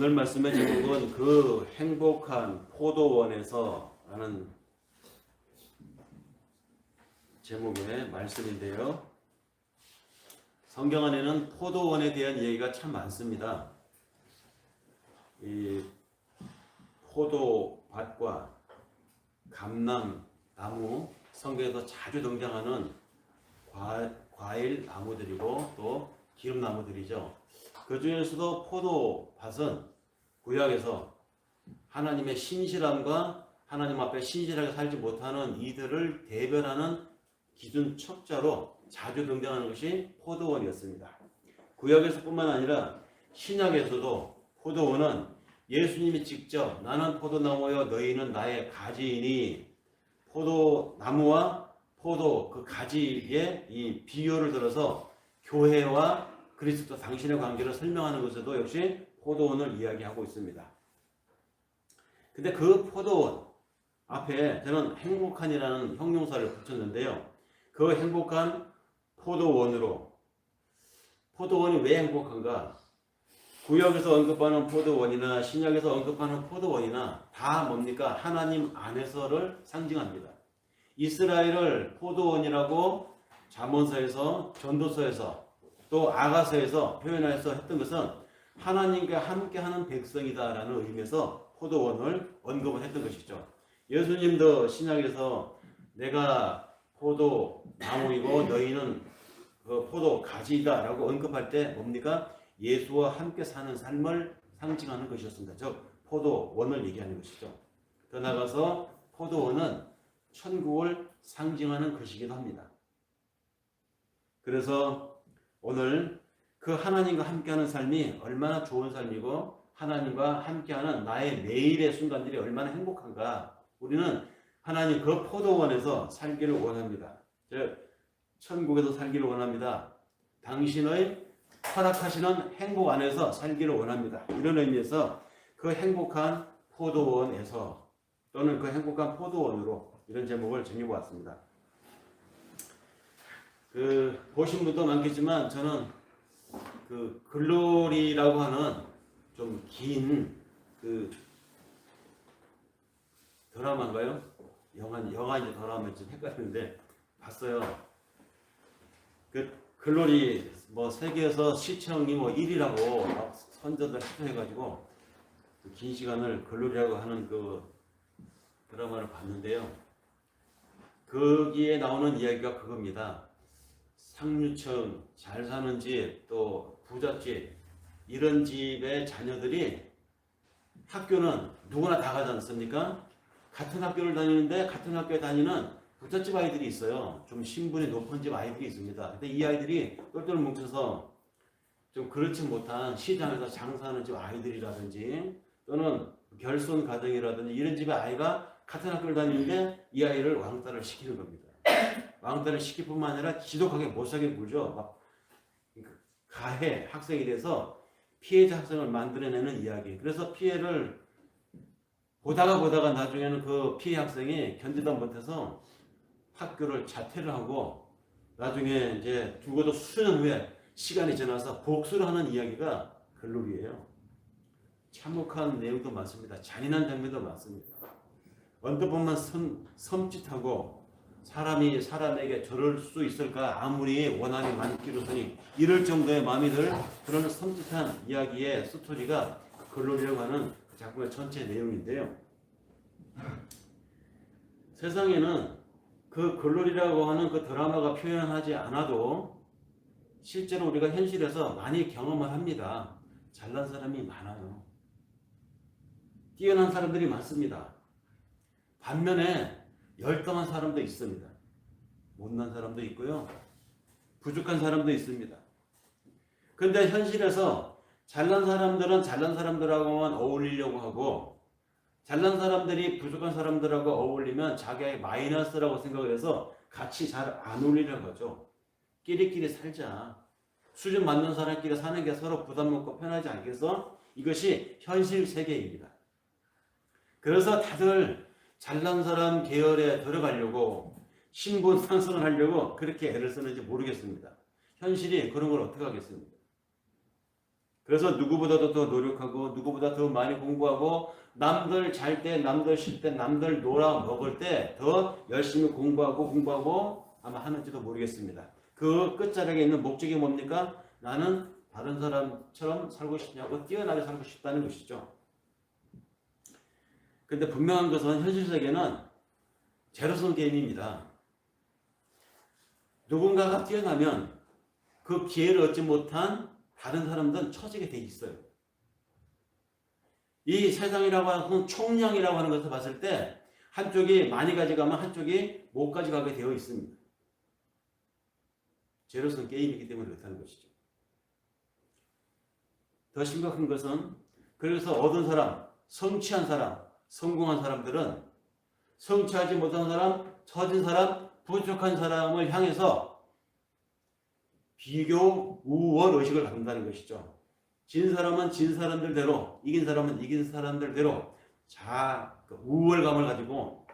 오늘 말씀의 제목은 그 행복한 포도원에서 라는 제목의 말씀인데요. 성경 안에는 포도원에 대한 얘기가 참 많습니다. 이 포도밭과 감람나무, 성경에서 자주 등장하는 과일 나무들이고 또 기름나무들이죠. 그 중에서도 포도밭은 구약에서 하나님의 신실함과 하나님 앞에 신실하게 살지 못하는 이들을 대변하는 기준 척자로 자주 등장하는 것이 포도원이었습니다. 구약에서뿐만 아니라 신약에서도 포도원은 예수님이 직접 나는 포도나무여 너희는 나의 가지이니 포도나무와 포도 그 가지의 이 비유를 들어서 교회와 그리스도 당신의 관계를 설명하는 것에도 역시 포도원을 이야기하고 있습니다. 근데 그 포도원 앞에 저는 행복한이라는 형용사를 붙였는데요. 그 행복한 포도원으로, 포도원이 왜 행복한가? 구약에서 언급하는 포도원이나 신약에서 언급하는 포도원이나 다 뭡니까? 하나님 안에서를 상징합니다. 이스라엘을 포도원이라고 잠언서에서, 전도서에서 또 아가서에서 표현해서 했던 것은 하나님과 함께하는 백성이다라는 의미에서 포도원을 언급을 했던 것이죠. 예수님도 신약에서 내가 포도나무이고 너희는 그 포도 가지이다라고 언급할 때 뭡니까? 예수와 함께 사는 삶을 상징하는 것이었습니다. 즉 포도원을 얘기하는 것이죠. 더 나아가서 포도원은 천국을 상징하는 것이기도 합니다. 그래서 오늘 그 하나님과 함께하는 삶이 얼마나 좋은 삶이고 하나님과 함께하는 나의 매일의 순간들이 얼마나 행복한가. 우리는 하나님 그 포도원에서 살기를 원합니다. 즉 천국에서 살기를 원합니다. 당신의 허락하시는 행복 안에서 살기를 원합니다. 이런 의미에서 그 행복한 포도원에서 또는 그 행복한 포도원으로 이런 제목을 정해보았습니다. 보신 분도 많겠지만 저는 그 글로리라고 하는 좀 긴 드라마인가요? 영화인지 드라마인지 헷갈리는데 봤어요. 그 글로리 세계에서 시청이 1위라고 막 선전을 해가지고 긴 시간을 글로리라고 하는 그 드라마를 봤는데요. 거기에 나오는 이야기가 그겁니다. 상류층, 잘 사는 집, 또 부잣집 이런 집의 자녀들이 학교는 누구나 다 가지 않습니까? 같은 학교를 다니는데 같은 학교에 다니는 부잣집 아이들이 있어요. 좀 신분이 높은 집 아이들이 있습니다. 근데 이 아이들이 똘똘 뭉쳐서 좀 그렇지 못한 시장에서 장사하는 집 아이들이라든지 또는 결손 가정이라든지 이런 집의 아이가 같은 학교를 다니는데 이 아이를 왕따를 시키는 겁니다. 왕따를 시킬 뿐만 아니라 지독하게 못살게 굴죠. 막 가해 학생이 돼서 피해자 학생을 만들어내는 이야기. 그래서 피해를 보다가 나중에는 그 피해 학생이 견디다 못해서 학교를 자퇴를 하고 나중에 이제 죽어도 수년 후에 시간이 지나서 복수를 하는 이야기가 글로리예요. 참혹한 내용도 많습니다. 잔인한 장면도 많습니다. 언뜻 보면 섬찟하고 사람이 사람에게 저럴 수 있을까 아무리 원한이 많기로서니 이럴 정도의 마음이 들 그런 섬찟한 이야기의 스토리가 글로리라고 하는 그 작품의 전체 내용인데요. 세상에는 그 글로리라고 하는 그 드라마가 표현하지 않아도 실제로 우리가 현실에서 많이 경험을 합니다. 잘난 사람이 많아요. 뛰어난 사람들이 많습니다. 반면에 열등한 사람도 있습니다. 못난 사람도 있고요. 부족한 사람도 있습니다. 그런데 현실에서 잘난 사람들은 잘난 사람들하고만 어울리려고 하고 잘난 사람들이 부족한 사람들하고 어울리면 자기의 마이너스라고 생각을 해서 같이 잘 안 어울리려고 하죠. 끼리끼리 살자. 수준 맞는 사람끼리 사는 게 서로 부담 먹고 편하지 않겠어? 이것이 현실 세계입니다. 그래서 다들 잘난 사람 계열에 들어가려고 신분 상승을 하려고 그렇게 애를 쓰는지 모르겠습니다. 현실이 그런 걸 어떻게 하겠습니까? 그래서 누구보다도 더 노력하고 누구보다 더 많이 공부하고 남들 잘 때, 남들 쉴 때, 남들 놀아 먹을 때 더 열심히 공부하고 아마 하는지도 모르겠습니다. 그 끝자락에 있는 목적이 뭡니까? 나는 다른 사람처럼 살고 싶냐고 뛰어나게 살고 싶다는 것이죠. 근데 분명한 것은 현실 세계는 제로섬 게임입니다. 누군가가 뛰어나면 그 기회를 얻지 못한 다른 사람들은 처지게 돼 있어요. 이 세상이라고 하는 총량이라고 하는 것을 봤을 때 한쪽이 많이 가져가면 한쪽이 못 가져가게 되어 있습니다. 제로섬 게임이기 때문에 그렇다는 것이죠. 더 심각한 것은 그래서 얻은 사람, 성취한 사람, 성공한 사람들은 성취하지 못한 사람, 처진 사람, 부족한 사람을 향해서 비교, 우월 의식을 갖는다는 것이죠. 진 사람은 진 사람들대로, 이긴 사람은 이긴 사람들대로 우월감을 가지고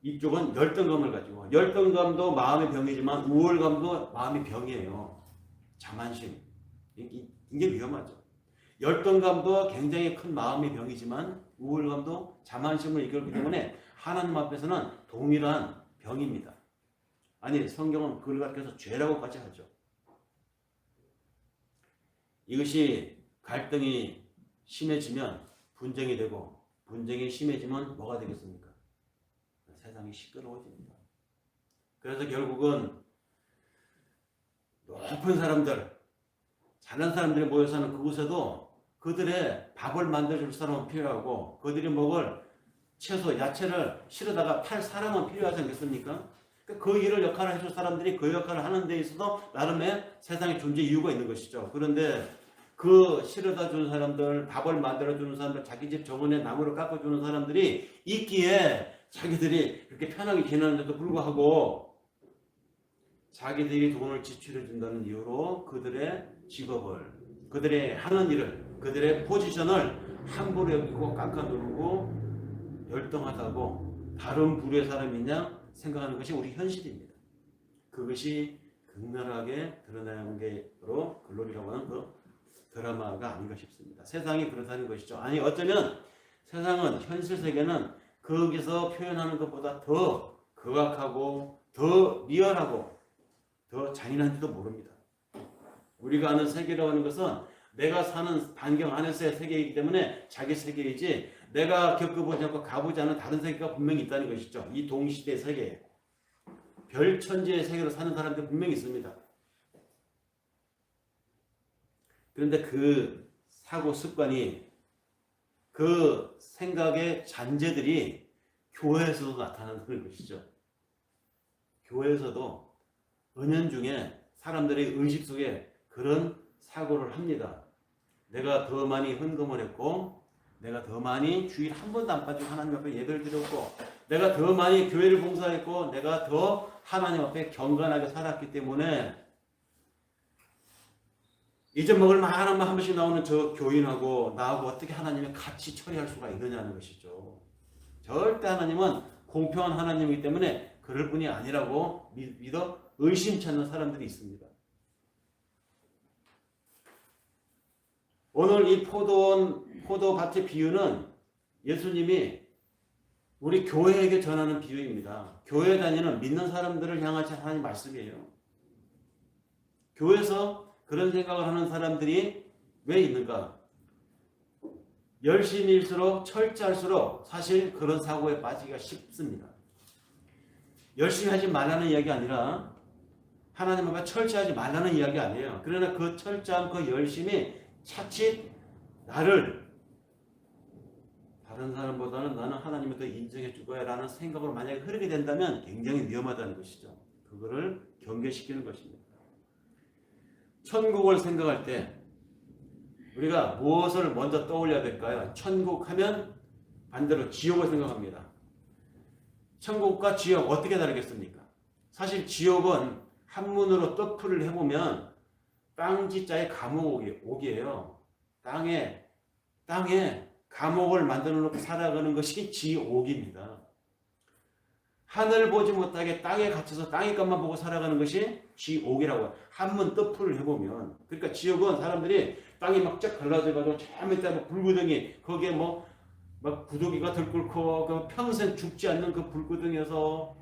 이쪽은 열등감을 가지고 열등감도 마음의 병이지만 우월감도 마음의 병이에요. 자만심. 이게 위험하죠. 열등감도 굉장히 큰 마음의 병이지만 우월감도 자만심을 이끌기 때문에 하나님 앞에서는 동일한 병입니다. 아니 성경은 그걸 가르쳐서 죄라고까지 하죠. 이것이 갈등이 심해지면 분쟁이 되고 분쟁이 심해지면 뭐가 되겠습니까? 세상이 시끄러워집니다. 그래서 결국은 높은 사람들, 잘난 사람들이 모여 사는 그곳에도 그들의 밥을 만들어줄 사람은 필요하고 그들이 먹을 채소, 야채를 실어다가 팔 사람은 필요하지 않겠습니까? 그 일을 역할을 해줄 사람들이 그 역할을 하는 데 있어서 나름의 세상에 존재 이유가 있는 것이죠. 그런데 그 실어다 주는 사람들, 밥을 만들어 주는 사람들, 자기 집 정원에 나무를 깎아 주는 사람들이 있기에 자기들이 그렇게 편하게 지내는데도 불구하고 자기들이 돈을 지출해 준다는 이유로 그들의 직업을, 그들의 하는 일을, 그들의 포지션을 함부로 여기고 깎아누르고 열등하다고 다른 부류의 사람이냐 생각하는 것이 우리 현실입니다. 그것이 극렬하게 드러나는 게 바로 글로리라고 하는 그 드라마가 아닌가 싶습니다. 세상이 그렇다는 것이죠. 아니 어쩌면 세상은 현실 세계는 거기서 표현하는 것보다 더 극악하고 더 리얼하고 더 잔인한지도 모릅니다. 우리가 아는 세계라고 하는 것은 내가 사는 반경 안에서의 세계이기 때문에 자기 세계이지 내가 겪어보지 않고 가보지 않은 다른 세계가 분명히 있다는 것이죠. 이 동시대 세계에 별천지의 세계로 사는 사람들이 분명히 있습니다. 그런데 그 사고 습관이 그 생각의 잔재들이 교회에서도 나타나는 것이죠. 교회에서도 은연중에 사람들의 의식 속에 그런 사고를 합니다. 내가 더 많이 헌금을 했고 내가 더 많이 주일 한 번도 안 빠지고 하나님 앞에 예배를 드렸고 내가 더 많이 교회를 봉사했고 내가 더 하나님 앞에 경건하게 살았기 때문에 잊어먹을 만한 한 번씩 나오는 저 교인하고 나하고 어떻게 하나님이 같이 처리할 수가 있느냐는 것이죠. 절대 하나님은 공평한 하나님이기 때문에 그럴 뿐이 아니라고 믿어 의심치 않는 사람들이 있습니다. 오늘 이 포도밭의 비유는 예수님이 우리 교회에게 전하는 비유입니다. 교회 다니는 믿는 사람들을 향하신 하나님 말씀이에요. 교회에서 그런 생각을 하는 사람들이 왜 있는가? 열심일수록 철저할수록 사실 그런 사고에 빠지기가 쉽습니다. 열심히 하지 말라는 이야기 아니라 하나님 앞에 철저하지 말라는 이야기 아니에요. 그러나 그 철저함, 그 열심이 차칫 나를 다른 사람보다는 나는 하나님을 더 인정해 줄 거야 라는 생각으로 만약에 흐르게 된다면 굉장히 위험하다는 것이죠. 그거를 경계시키는 것입니다. 천국을 생각할 때 우리가 무엇을 먼저 떠올려야 될까요? 천국 하면 반대로 지옥을 생각합니다. 천국과 지옥 어떻게 다르겠습니까? 사실 지옥은 한문으로 뜻풀이를 해보면 땅지자의 감옥옥이에요. 땅에 감옥을 만들어 놓고 살아가는 것이 지옥입니다. 하늘 보지 못하게 땅에 갇혀서 땅의 것만 보고 살아가는 것이 지옥이라고. 한번 뜻풀을 해보면, 그러니까 지옥은 사람들이 땅이 막 쫙 갈라져가지고 저 밑에 뭐 불구덩이, 거기에 뭐 막 구더기가 들끓고 그 평생 죽지 않는 그 불구덩이에서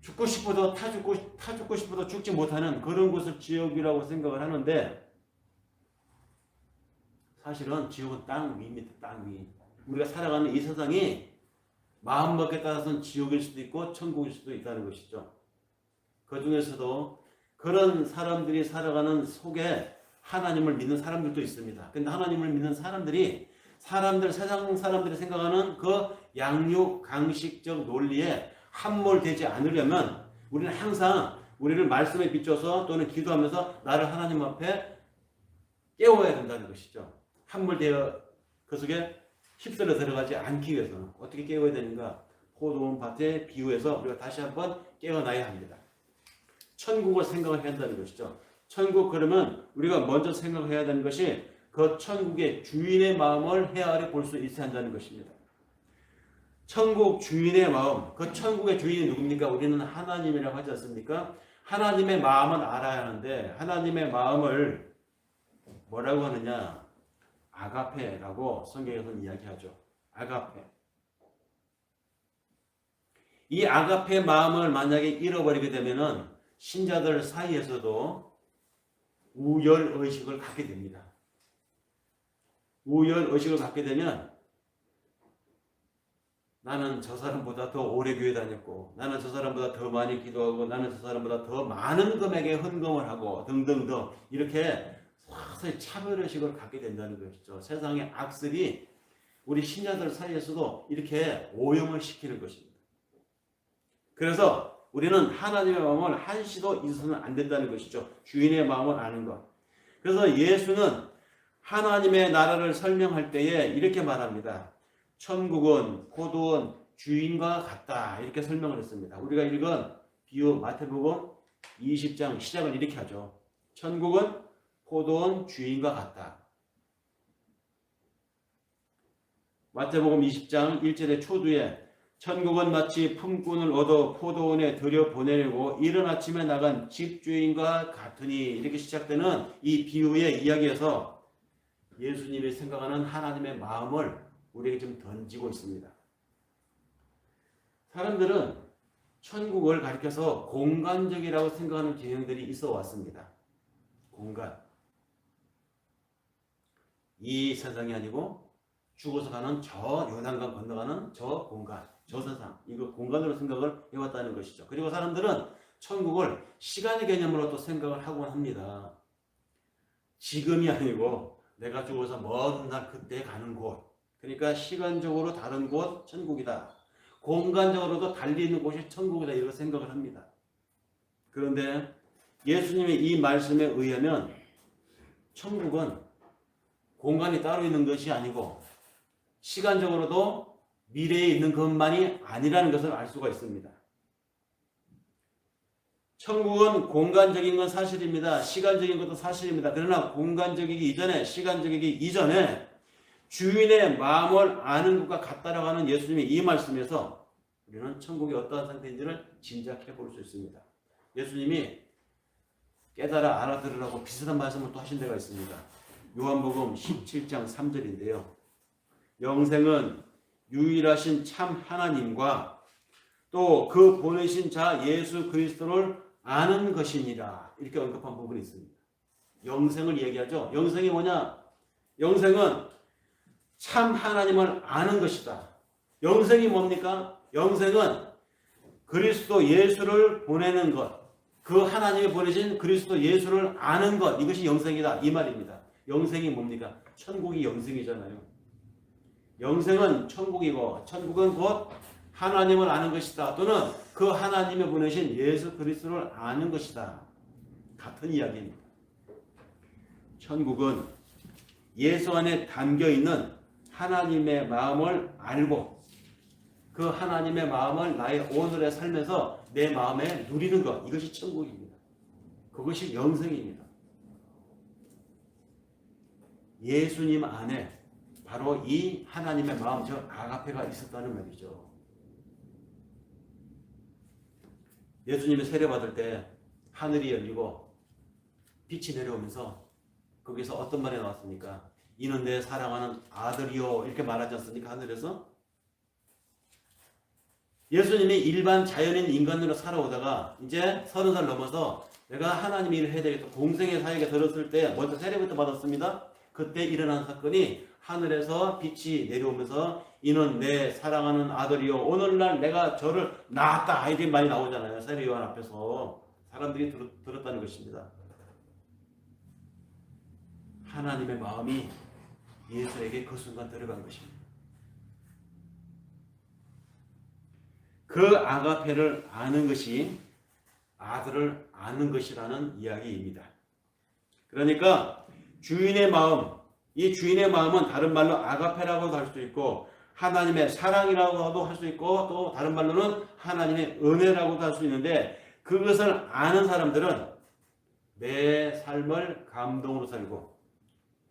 죽고 싶어도 타 죽고 싶어도 죽지 못하는 그런 곳을 지옥이라고 생각을 하는데, 사실은 지옥은 땅 위입니다. 땅 위. 우리가 살아가는 이 세상이 마음먹기에 따라서는 지옥일 수도 있고 천국일 수도 있다는 것이죠. 그 중에서도 그런 사람들이 살아가는 속에 하나님을 믿는 사람들도 있습니다. 근데 하나님을 믿는 사람들이 세상 사람들이 생각하는 그 양육 강식적 논리에 함몰되지 않으려면 우리는 항상 우리를 말씀에 비춰서 또는 기도하면서 나를 하나님 앞에 깨워야 된다는 것이죠. 함몰되어 그 속에 휩쓸려 들어가지 않기 위해서는 어떻게 깨워야 되는가? 포도원 밭에 비유해서 우리가 다시 한번 깨어나야 합니다. 천국을 생각을 해야 한다는 것이죠. 천국, 그러면 우리가 먼저 생각해야 되는 것이 그 천국의 주인의 마음을 헤아려 볼 수 있어야 한다는 것입니다. 천국 주인의 마음, 그 천국의 주인이 누굽니까? 우리는 하나님이라고 하지 않습니까? 하나님의 마음은 알아야 하는데 하나님의 마음을 뭐라고 하느냐? 아가페라고 성경에서는 이야기하죠. 아가페. 이 아가페 마음을 만약에 잃어버리게 되면은 신자들 사이에서도 우열의식을 갖게 됩니다. 우열의식을 갖게 되면 나는 저 사람보다 더 오래 교회 다녔고, 나는 저 사람보다 더 많이 기도하고, 나는 저 사람보다 더 많은 금액에 헌금을 하고 등등등, 이렇게 서서히 차별의식을 갖게 된다는 것이죠. 세상의 악습이 우리 신자들 사이에서도 이렇게 오염을 시키는 것입니다. 그래서 우리는 하나님의 마음을 한시도 잊어서는 안 된다는 것이죠. 주인의 마음을 아는 것. 그래서 예수는 하나님의 나라를 설명할 때에 이렇게 말합니다. 천국은 포도원 주인과 같다, 이렇게 설명을 했습니다. 우리가 읽은 비유 마태복음 20장 시작을 이렇게 하죠. 천국은 포도원 주인과 같다. 마태복음 20장 1절의 초두에 천국은 마치 품꾼을 얻어 포도원에 들여보내려고 이른 아침에 나간 집주인과 같으니, 이렇게 시작되는 이 비유의 이야기에서 예수님이 생각하는 하나님의 마음을 우리에게 좀 던지고 있습니다. 사람들은 천국을 가리켜서 공간적이라고 생각하는 개념들이 있어 왔습니다. 공간. 이 세상이 아니고 죽어서 가는 저 요단강 건너가는 저 공간, 저 세상, 이거 공간으로 생각을 해왔다는 것이죠. 그리고 사람들은 천국을 시간의 개념으로 또 생각을 하곤 합니다. 지금이 아니고 내가 죽어서 먼 날 그때 가는 곳, 그러니까 시간적으로 다른 곳 천국이다. 공간적으로도 달리 있는 곳이 천국이다, 이렇게 생각을 합니다. 그런데 예수님의 이 말씀에 의하면 천국은 공간이 따로 있는 것이 아니고 시간적으로도 미래에 있는 것만이 아니라는 것을 알 수가 있습니다. 천국은 공간적인 건 사실입니다. 시간적인 것도 사실입니다. 그러나 공간적이기 이전에, 시간적이기 이전에 주인의 마음을 아는 것과 같다라고 하는 예수님의 이 말씀에서 우리는 천국이 어떠한 상태인지를 짐작해 볼 수 있습니다. 예수님이 깨달아 알아들으라고 비슷한 말씀을 또 하신 데가 있습니다. 요한복음 17장 3절인데요. 영생은 유일하신 참 하나님과 또 그 보내신 자 예수 그리스도를 아는 것이니라, 이렇게 언급한 부분이 있습니다. 영생을 얘기하죠. 영생이 뭐냐? 영생은 참 하나님을 아는 것이다. 영생이 뭡니까? 영생은 그리스도 예수를 보내는 것, 그 하나님이 보내신 그리스도 예수를 아는 것, 이것이 영생이다, 이 말입니다. 영생이 뭡니까? 천국이 영생이잖아요. 영생은 천국이고, 천국은 곧 하나님을 아는 것이다, 또는 그 하나님이 보내신 예수 그리스도를 아는 것이다, 같은 이야기입니다. 천국은 예수 안에 담겨있는 하나님의 마음을 알고 그 하나님의 마음을 나의 오늘의 삶에서 내 마음에 누리는 것, 이것이 천국입니다. 그것이 영생입니다. 예수님 안에 바로 이 하나님의 마음, 저 아가페가 있었다는 말이죠. 예수님이 세례받을 때 하늘이 열리고 빛이 내려오면서 거기서 어떤 말이 나왔습니까? 이는 내 사랑하는 아들이요 이렇게 말하지 않습니까? 하늘에서. 예수님이 일반 자연인 인간으로 살아오다가 이제 30살 넘어서 내가 하나님 일을 해야 되겠다. 공생의 사역에 들었을 때 먼저 세례부터 받았습니다. 그때 일어난 사건이 하늘에서 빛이 내려오면서 이는 내 사랑하는 아들이요 오늘날 내가 저를 낳았다 이렇게 많이 나오잖아요. 세례 요한 앞에서 사람들이 들었다는 것입니다. 하나님의 마음이 예수에게 그 순간 들어간 것입니다. 그 아가페를 아는 것이 아들을 아는 것이라는 이야기입니다. 그러니까 주인의 마음, 이 주인의 마음은 다른 말로 아가페라고도 할 수 있고 하나님의 사랑이라고도 할 수 있고 또 다른 말로는 하나님의 은혜라고도 할 수 있는데 그것을 아는 사람들은 매 삶을 감동으로 살고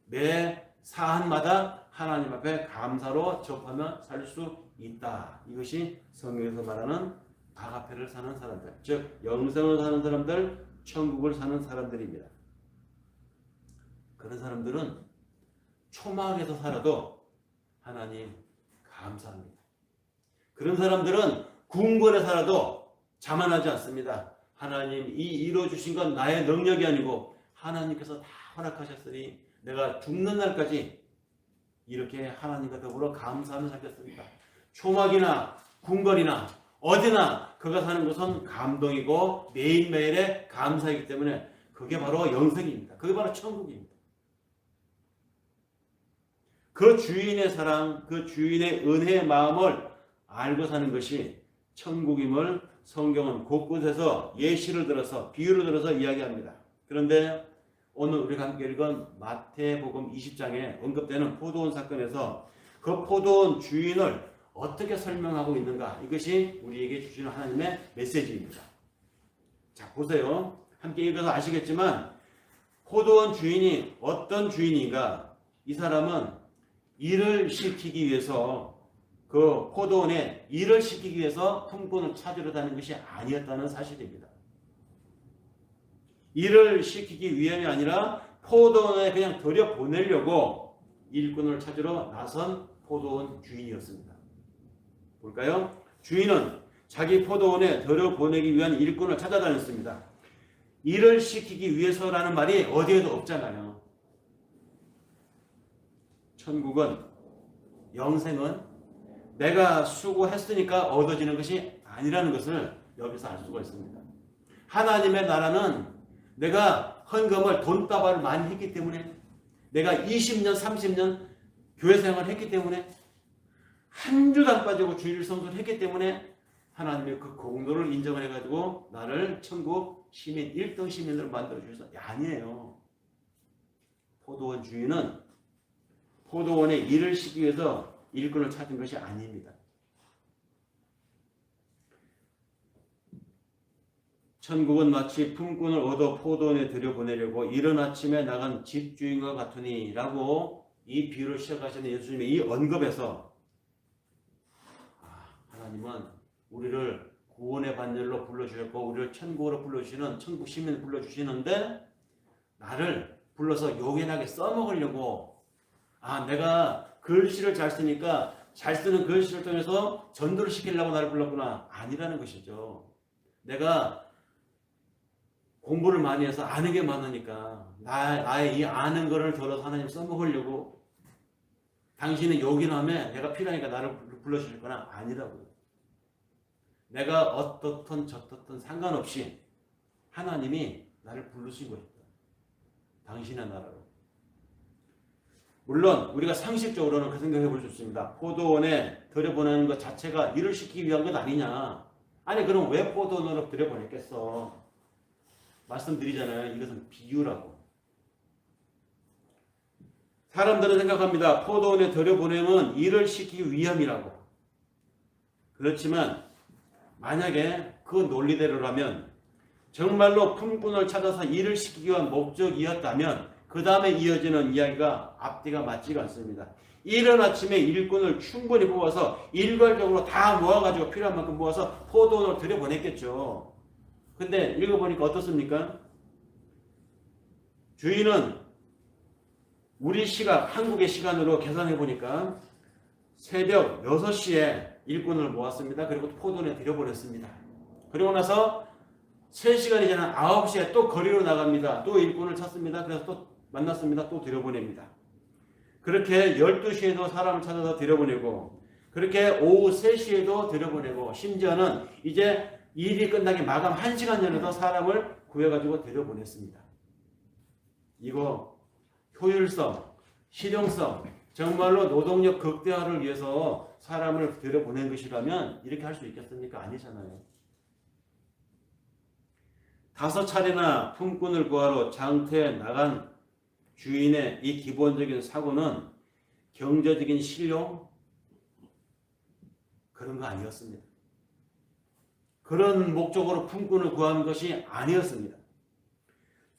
매 사안마다 하나님 앞에 감사로 접하며 살 수 있다. 이것이 성경에서 말하는 아가페를 사는 사람들, 즉 영생을 사는 사람들, 천국을 사는 사람들입니다. 그런 사람들은 초막에서 살아도 하나님 감사합니다. 그런 사람들은 궁궐에 살아도 자만하지 않습니다. 하나님 이 이루어주신 건 나의 능력이 아니고 하나님께서 다 허락하셨으니 내가 죽는 날까지 이렇게 하나님과 더불어 감사하며 살겠습니다. 초막이나 궁궐이나 어디나 그가 사는 곳은 감동이고 매일매일의 감사이기 때문에 그게 바로 영생입니다. 그게 바로 천국입니다. 그 주인의 사랑, 그 주인의 은혜의 마음을 알고 사는 것이 천국임을 성경은 곳곳에서 예시를 들어서 비유를 들어서 이야기합니다. 그런데 오늘 우리가 함께 읽은 마태복음 20장에 언급되는 포도원 사건에서 그 포도원 주인을 어떻게 설명하고 있는가? 이것이 우리에게 주시는 하나님의 메시지입니다. 자, 보세요. 함께 읽어서 아시겠지만 포도원 주인이 어떤 주인인가? 이 사람은 일을 시키기 위해서 그 포도원에 일을 시키기 위해서 품꾼을 찾으러 다니는 것이 아니었다는 사실입니다. 일을 시키기 위함이 아니라 포도원에 그냥 들여보내려고 일꾼을 찾으러 나선 포도원 주인이었습니다. 볼까요? 주인은 자기 포도원에 들여보내기 위한 일꾼을 찾아다녔습니다. 일을 시키기 위해서라는 말이 어디에도 없잖아요. 천국은, 영생은 내가 수고했으니까 얻어지는 것이 아니라는 것을 여기서 알 수가 있습니다. 하나님의 나라는 내가 헌금을 돈다발을 많이 했기 때문에 내가 20년, 30년 교회 생활을 했기 때문에 한 주도 안 빠지고 주일 성수를 했기 때문에 하나님의 그 공로를 인정을 해가지고 나를 천국 시민, 1등 시민으로 만들어주셔서 아니에요. 포도원 주인은 포도원에 일을 시키기 위해서 일꾼을 찾은 것이 아닙니다. 천국은 마치 품꾼을 얻어 포도원에 들여보내려고 이른 아침에 나간 집주인과 같으니 라고 이 비유를 시작하시는 예수님의 이 언급에서 하나님은 우리를 구원의 반열로 불러주셨고 우리를 천국으로 불러주시는 천국 시민을 불러주시는데 나를 불러서 요긴하게 써먹으려고 내가 글씨를 잘 쓰니까 잘 쓰는 글씨를 통해서 전도를 시키려고 나를 불렀구나. 아니라는 것이죠. 내가 공부를 많이 해서 아는 게 많으니까 나의 이 아는 거를 들어서 하나님 써먹으려고 당신의 요긴함에 내가 필요하니까 나를 불러주실 거나 아니라고요. 내가 어떻든 저떻든 상관없이 하나님이 나를 부르신 것이다. 당신의 나라로. 물론 우리가 상식적으로는 그 생각해 볼 수 있습니다. 포도원에 들여보내는 것 자체가 일을 시키기 위한 것 아니냐. 아니 그럼 왜 포도원으로 들여보냈겠어. 말씀드리잖아요. 이것은 비유라고. 사람들은 생각합니다. 포도원에 들여보내면 일을 시키기 위함이라고. 그렇지만 만약에 그 논리대로라면 정말로 품꾼을 찾아서 일을 시키기 위한 목적이었다면 그 다음에 이어지는 이야기가 앞뒤가 맞지가 않습니다. 이른 아침에 일꾼을 충분히 뽑아서 일괄적으로 다 모아가지고 필요한 만큼 모아서 포도원으로 들여보냈겠죠. 근데 읽어보니까 어떻습니까? 주인은 우리 시각, 한국의 시간으로 계산해 보니까 새벽 6시에 일꾼을 모았습니다. 그리고 포도원에 들여보냈습니다. 그리고 나서 3시간이 지난 9시에 또 거리로 나갑니다. 또 일꾼을 찾습니다. 그래서 또 만났습니다. 또 들여보냅니다. 그렇게 12시에도 사람을 찾아서 들여보내고, 그렇게 오후 3시에도 들여보내고, 심지어는 이제 일이 끝나기 마감 1시간 전에도 사람을 구해가지고 들여보냈습니다. 이거 효율성, 실용성, 정말로 노동력 극대화를 위해서 사람을 들여보낸 것이라면 이렇게 할 수 있겠습니까? 아니잖아요. 5차례나 품꾼을 구하러 장터에 나간 주인의 이 기본적인 사고는 경제적인 실용? 그런 거 아니었습니다. 그런 목적으로 품꾼을 구하는 것이 아니었습니다.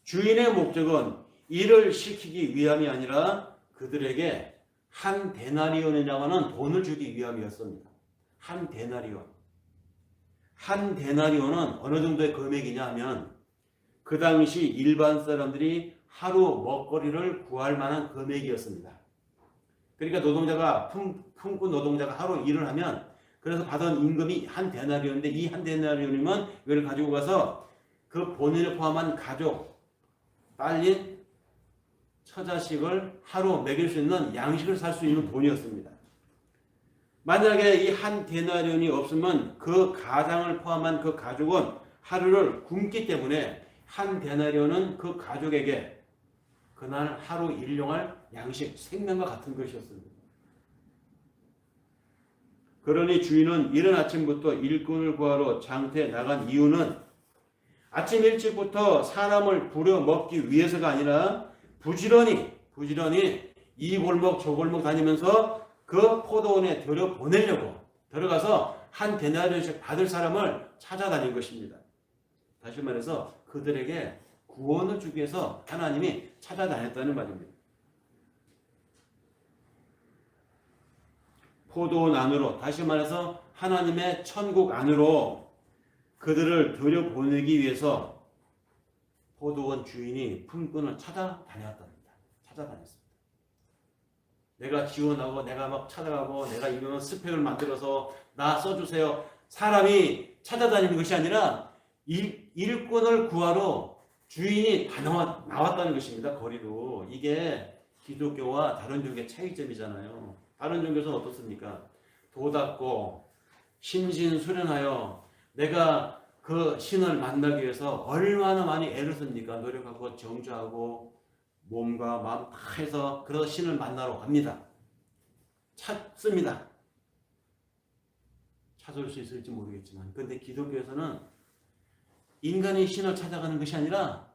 주인의 목적은 일을 시키기 위함이 아니라 그들에게 한 데나리온이라고 하는 돈을 주기 위함이었습니다. 한 데나리온. 한 데나리온은 어느 정도의 금액이냐 하면 그 당시 일반 사람들이 하루 먹거리를 구할 만한 금액이었습니다. 그러니까 노동자가 품꾼 노동자가 하루 일을 하면 그래서 받은 임금이 한 데나리온인데 이 한 데나리온이면 이걸 가지고 가서 그 본인을 포함한 가족, 딸린, 처자식을 하루 먹일 수 있는 양식을 살 수 있는 돈이었습니다. 만약에 이 한 데나리온이 없으면 그 가장을 포함한 그 가족은 하루를 굶기 때문에 한 데나리온은 그 가족에게 그날 하루 일용할 양식, 생명과 같은 것이었습니다. 그러니 주인은 이른 아침부터 일꾼을 구하러 장터에 나간 이유는 아침 일찍부터 사람을 부려 먹기 위해서가 아니라 부지런히 이 골목 저 골목 다니면서 그 포도원에 들여보내려고 들어가서 한 데나리온씩 받을 사람을 찾아다닌 것입니다. 다시 말해서 그들에게 구원을 주기 위해서 하나님이 찾아다녔다는 말입니다. 포도원 안으로, 다시 말해서 하나님의 천국 안으로 그들을 들여보내기 위해서 포도원 주인이 품꾼을 찾아다녔답니다. 찾아다녔습니다. 내가 지원하고 내가 막 찾아가고 내가 이런 스펙을 만들어서 나 써주세요. 사람이 찾아다니는 것이 아니라 일꾼을 구하러 주인이 다 나왔다는 것입니다. 거리로. 이게 기독교와 다른 종교의 차이점이잖아요. 다른 종교에서는 어떻습니까? 도닦고 심신수련하여 내가 그 신을 만나기 위해서 얼마나 많이 애를 씁니까? 노력하고 정주하고 몸과 마음 다 해서 그래서 신을 만나러 갑니다. 찾습니다. 찾을 수 있을지 모르겠지만, 그런데 기독교에서는 인간이 신을 찾아가는 것이 아니라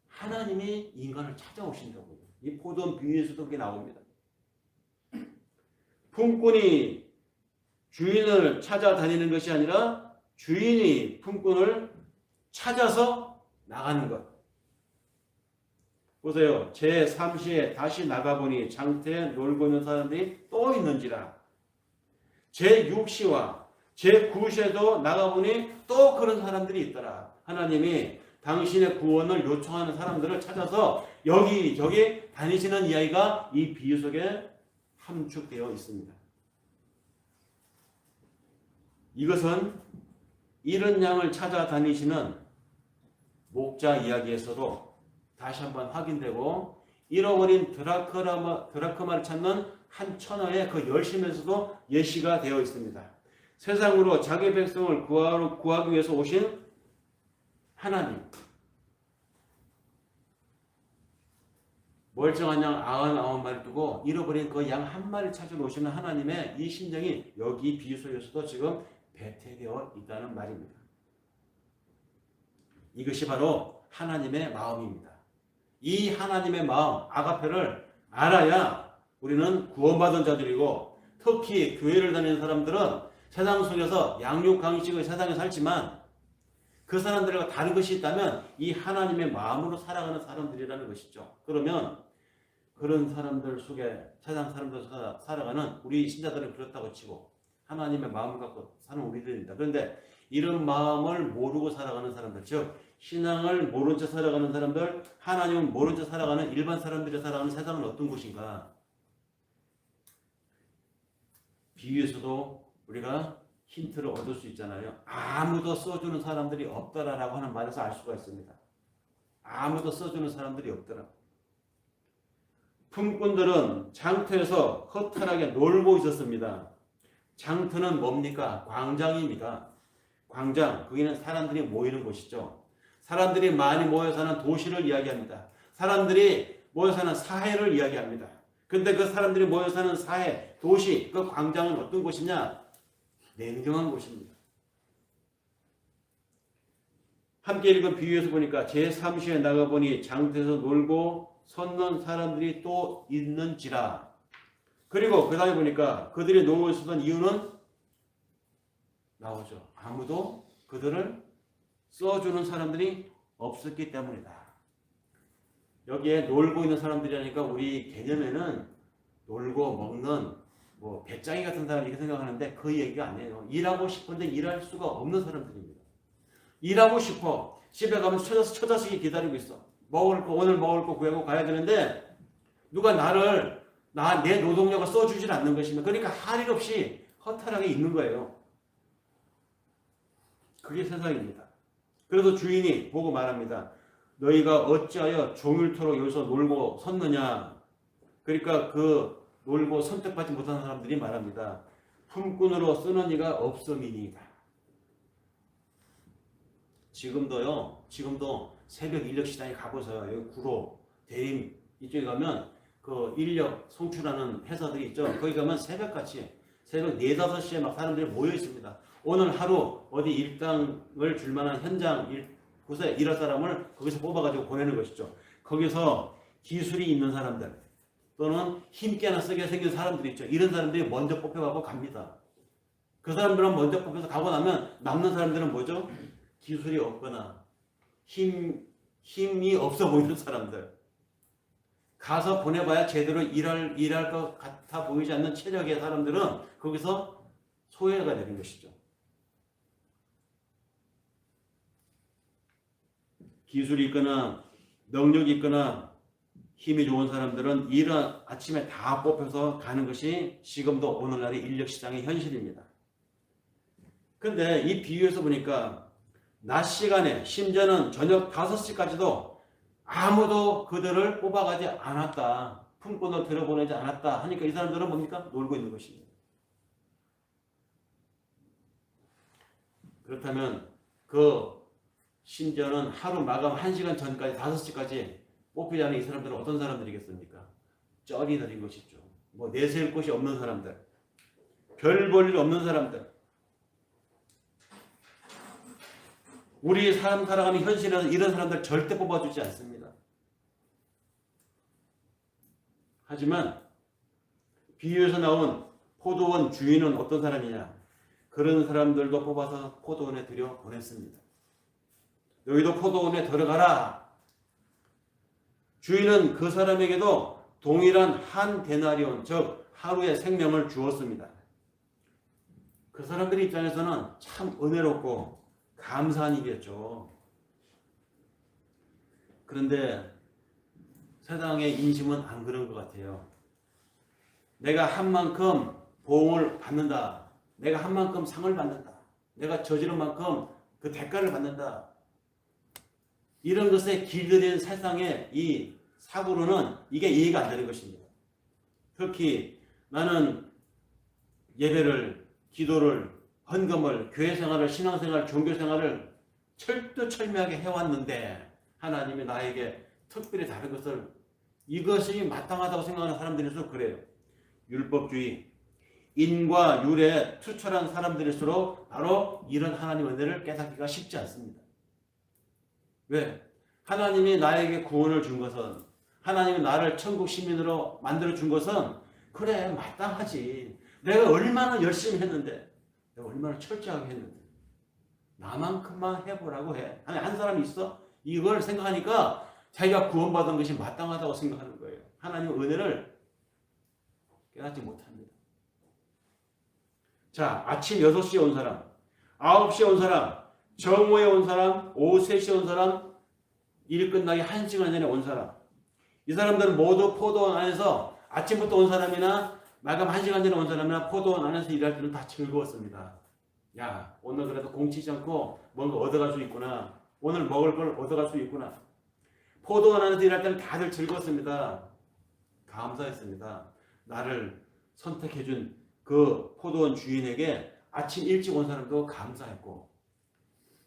하나님이 인간을 찾아오신다고요. 이 포도원 비유에서도 그게 나옵니다. 품꾼이 주인을 찾아다니는 것이 아니라 주인이 품꾼을 찾아서 나가는 것. 보세요. 제3시에 다시 나가보니 장터에 놀고 있는 사람들이 또 있는지라. 제6시와 제9시에도 나가보니 또 그런 사람들이 있더라. 하나님이 당신의 구원을 요청하는 사람들을 찾아서 여기저기 다니시는 이야기가 이 비유 속에 함축되어 있습니다. 이것은 잃은 양을 찾아다니시는 목자 이야기에서도 다시 한번 확인되고, 잃어버린 드라크마를 찾는 한 처녀의 그 열심에서도 예시가 되어 있습니다. 세상으로 자기 백성을 구하기 위해서 오신 하나님, 멀쩡한 양 99마리 두고 잃어버린 그 양 한 마리 찾으러 오시는 하나님의 이 심정이 여기 비유 속에서도 지금 배태되어 있다는 말입니다. 이것이 바로 하나님의 마음입니다. 이 하나님의 마음, 아가페를 알아야 우리는 구원받은 자들이고, 특히 교회를 다니는 사람들은 세상 속에서 양육 강식의 세상에 살지만 그 사람들과 다른 것이 있다면 이 하나님의 마음으로 살아가는 사람들이라는 것이죠. 그러면 그런 사람들 속에, 세상 사람들 속에 살아가는 우리 신자들은 그렇다고 치고, 하나님의 마음을 갖고 사는 우리들입니다. 그런데 이런 마음을 모르고 살아가는 사람들, 즉 신앙을 모른 채 살아가는 사람들, 하나님을 모른 채 살아가는 일반 사람들이 살아가는 세상은 어떤 곳인가? 비유에서도 우리가 힌트를 얻을 수 있잖아요. 아무도 써주는 사람들이 없더라라고 하는 말에서 알 수가 있습니다. 아무도 써주는 사람들이 없더라. 품꾼들은 장터에서 허탈하게 놀고 있었습니다. 장터는 뭡니까? 광장입니다. 광장, 거기는 사람들이 모이는 곳이죠. 사람들이 많이 모여 사는 도시를 이야기합니다. 사람들이 모여 사는 사회를 이야기합니다. 근데 그 사람들이 모여 사는 사회, 도시, 그 광장은 어떤 곳이냐? 냉정한 곳입니다. 함께 읽은 비유에서 보니까 제3시에 나가보니 장터에서 놀고 섰는 사람들이 또 있는지라. 그리고 그 다음에 보니까 그들이 놀고 있었던 이유는 나오죠. 아무도 그들을 써주는 사람들이 없었기 때문이다. 여기에 놀고 있는 사람들이라니까 우리 개념에는 놀고 먹는 뭐 배짱이 같은 사람 이렇게 생각하는데 그 얘기가 아니에요. 일하고 싶은데 일할 수가 없는 사람들입니다. 일하고 싶어. 집에 가면 처자식이 기다리고 있어. 오늘 먹을 거 구하고 가야 되는데 누가 내 노동력을 써주질 않는 것입니다. 그러니까 할 일 없이 허탈하게 있는 거예요. 그게 세상입니다. 그래서 주인이 보고 말합니다. 너희가 어찌하여 종일토록 여기서 놀고 섰느냐. 그러니까 그 놀고 선택받지 못한 사람들이 말합니다. 품꾼으로 쓰는 이가 없음이니이다. 지금도 새벽 인력 시장에 가보세요. 여기 구로, 대림 이쪽에 가면 그 인력 송출하는 회사들이 있죠. 거기 가면 새벽같이 새벽 4, 5시에 막 사람들이 모여 있습니다. 오늘 하루 어디 일당을 줄 만한 현장 곳에 일할 사람을 거기서 뽑아가지고 보내는 것이죠. 거기서 기술이 있는 사람들 또는 힘께나 쓰게 생긴 사람들이 있죠. 이런 사람들이 먼저 뽑혀가고 갑니다. 그 사람들은 먼저 뽑혀서 가고 나면 남는 사람들은 뭐죠? 기술이 없거나 힘이 없어 보이는 사람들. 가서 보내봐야 제대로 일할 것 같아 보이지 않는 체력의 사람들은 거기서 소외가 되는 것이죠. 기술이 있거나 능력이 있거나 힘이 좋은 사람들은 아침에 다 뽑혀서 가는 것이 지금도 오늘날의 인력시장의 현실입니다. 근데 이 비유에서 보니까 낮 시간에 심지어는 저녁 5시까지도 아무도 그들을 뽑아가지 않았다. 품꾼을 들여보내지 않았다 하니까 이 사람들은 뭡니까? 놀고 있는 것입니다. 그렇다면 심지어는 하루 마감 1시간 전까지 5시까지 뽑히지 않은 이 사람들은 어떤 사람들이겠습니까? 쩌리들인 것이죠. 뭐 내세울 곳이 없는 사람들, 별 볼 일 없는 사람들. 우리 삶 살아가는 현실에서 이런 사람들 절대 뽑아주지 않습니다. 하지만 비유에서 나온 포도원 주인은 어떤 사람이냐? 그런 사람들도 뽑아서 포도원에 들여 보냈습니다. 너희도 포도원에 들어가라. 주인은 그 사람에게도 동일한 한 데나리온, 즉 하루의 생명을 주었습니다. 그 사람들 입장에서는 참 은혜롭고 감사한 일이었죠. 그런데 세상의 인심은 안 그런 것 같아요. 내가 한 만큼 보응을 받는다. 내가 한 만큼 상을 받는다. 내가 저지른 만큼 그 대가를 받는다. 이런 것에 길들인 세상의 이 사고로는 이게 이해가 안 되는 것입니다. 특히 나는 예배를, 기도를, 헌금을, 교회생활을, 신앙생활, 종교생활을 철두철미하게 해왔는데 하나님이 나에게 특별히 다른 것을 이것이 마땅하다고 생각하는 사람들일수록 그래요. 율법주의, 인과 율에 투철한 사람들일수록 바로 이런 하나님의 은혜를 깨닫기가 쉽지 않습니다. 왜? 하나님이 나에게 구원을 준 것은, 하나님이 나를 천국 시민으로 만들어 준 것은 그래 마땅하지. 내가 얼마나 열심히 했는데, 내가 얼마나 철저하게 했는데 나만큼만 해보라고 해. 아니 한 사람이 있어? 이걸 생각하니까 자기가 구원받은 것이 마땅하다고 생각하는 거예요. 하나님의 은혜를 깨닫지 못합니다. 자, 아침 6시에 온 사람, 9시에 온 사람, 정오에 온 사람, 오후 3시에 온 사람, 일 끝나기 1시간 전에 온 사람. 이 사람들은 모두 포도원 안에서 아침부터 온 사람이나 마감 1시간 전에 온 사람이나 포도원 안에서 일할 때는 다 즐거웠습니다. 야, 오늘 그래도 공치지 않고 뭔가 얻어갈 수 있구나. 오늘 먹을 걸 얻어갈 수 있구나. 포도원 안에서 일할 때는 다들 즐거웠습니다. 감사했습니다. 나를 선택해준 그 포도원 주인에게 아침 일찍 온 사람도 감사했고,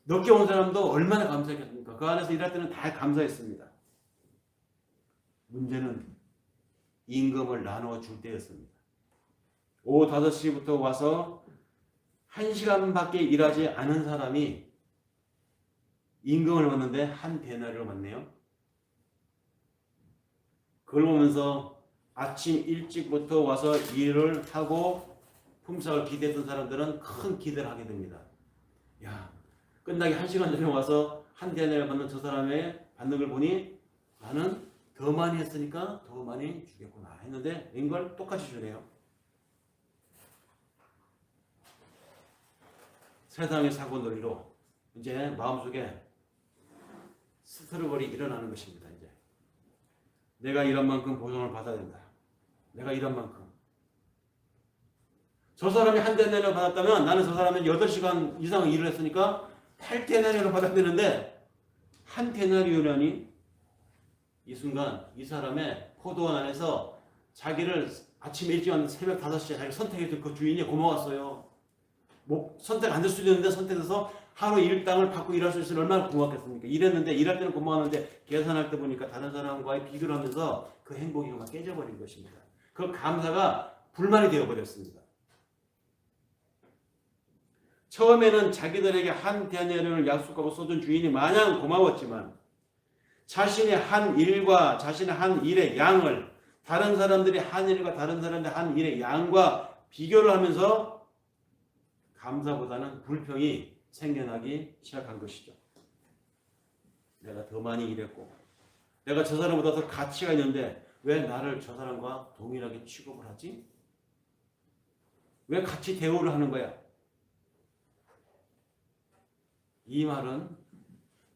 늦게 온 사람도 얼마나 감사했겠습니까? 그 안에서 일할 때는 다 감사했습니다. 문제는 임금을 나누어 줄 때였습니다. 오후 5시부터 와서 1시간밖에 일하지 않은 사람이 임금을 받는데 한 데나리를 받네요. 그걸 보면서 아침 일찍부터 와서 일을 하고 품삯을 기대했던 사람들은 큰 기대를 하게 됩니다. 야, 끝나기 1시간 전에 와서 한 데나리를 받는 저 사람의 받는 걸 보니 나는 더 많이 했으니까 더 많이 주겠구나 했는데 이걸 똑같이 주네요. 세상의 사고 논리로 이제 마음속에 스트러글이 일어나는 것입니다. 이제 내가 이런 만큼 보상을 받아야 된다. 내가 이런 만큼. 저 사람이 한 데나리를 받았다면 나는 저 사람은 8시간 이상 일을 했으니까 8데나리를 받아야 되는데 한 데나리오라니 이 순간 이 사람의 포도원 안에서 자기를 아침 일찍 왔는 새벽 5시에 자기 선택해준 그 주인이 고마웠어요. 뭐 선택 안 될 수도 있는데 선택해서 하루 일당을 받고 일할 수 있으면 얼마나 고맙겠습니까? 일했는데 일할 때는 고마웠는데 계산할 때 보니까 다른 사람과의 비교를 하면서 그 행복이 막 깨져버린 것입니다. 그 감사가 불만이 되어버렸습니다. 처음에는 자기들에게 한 데나리온을 약속하고 쏟은 주인이 마냥 고마웠지만 자신의 한 일과 자신의 한 일의 양을 다른 사람들이 한 일과 다른 사람들의 한 일의 양과 비교를 하면서 감사보다는 불평이 생겨나기 시작한 것이죠. 내가 더 많이 일했고 내가 저 사람보다 더 가치가 있는데 왜 나를 저 사람과 동일하게 취급을 하지? 왜 같이 대우를 하는 거야? 이 말은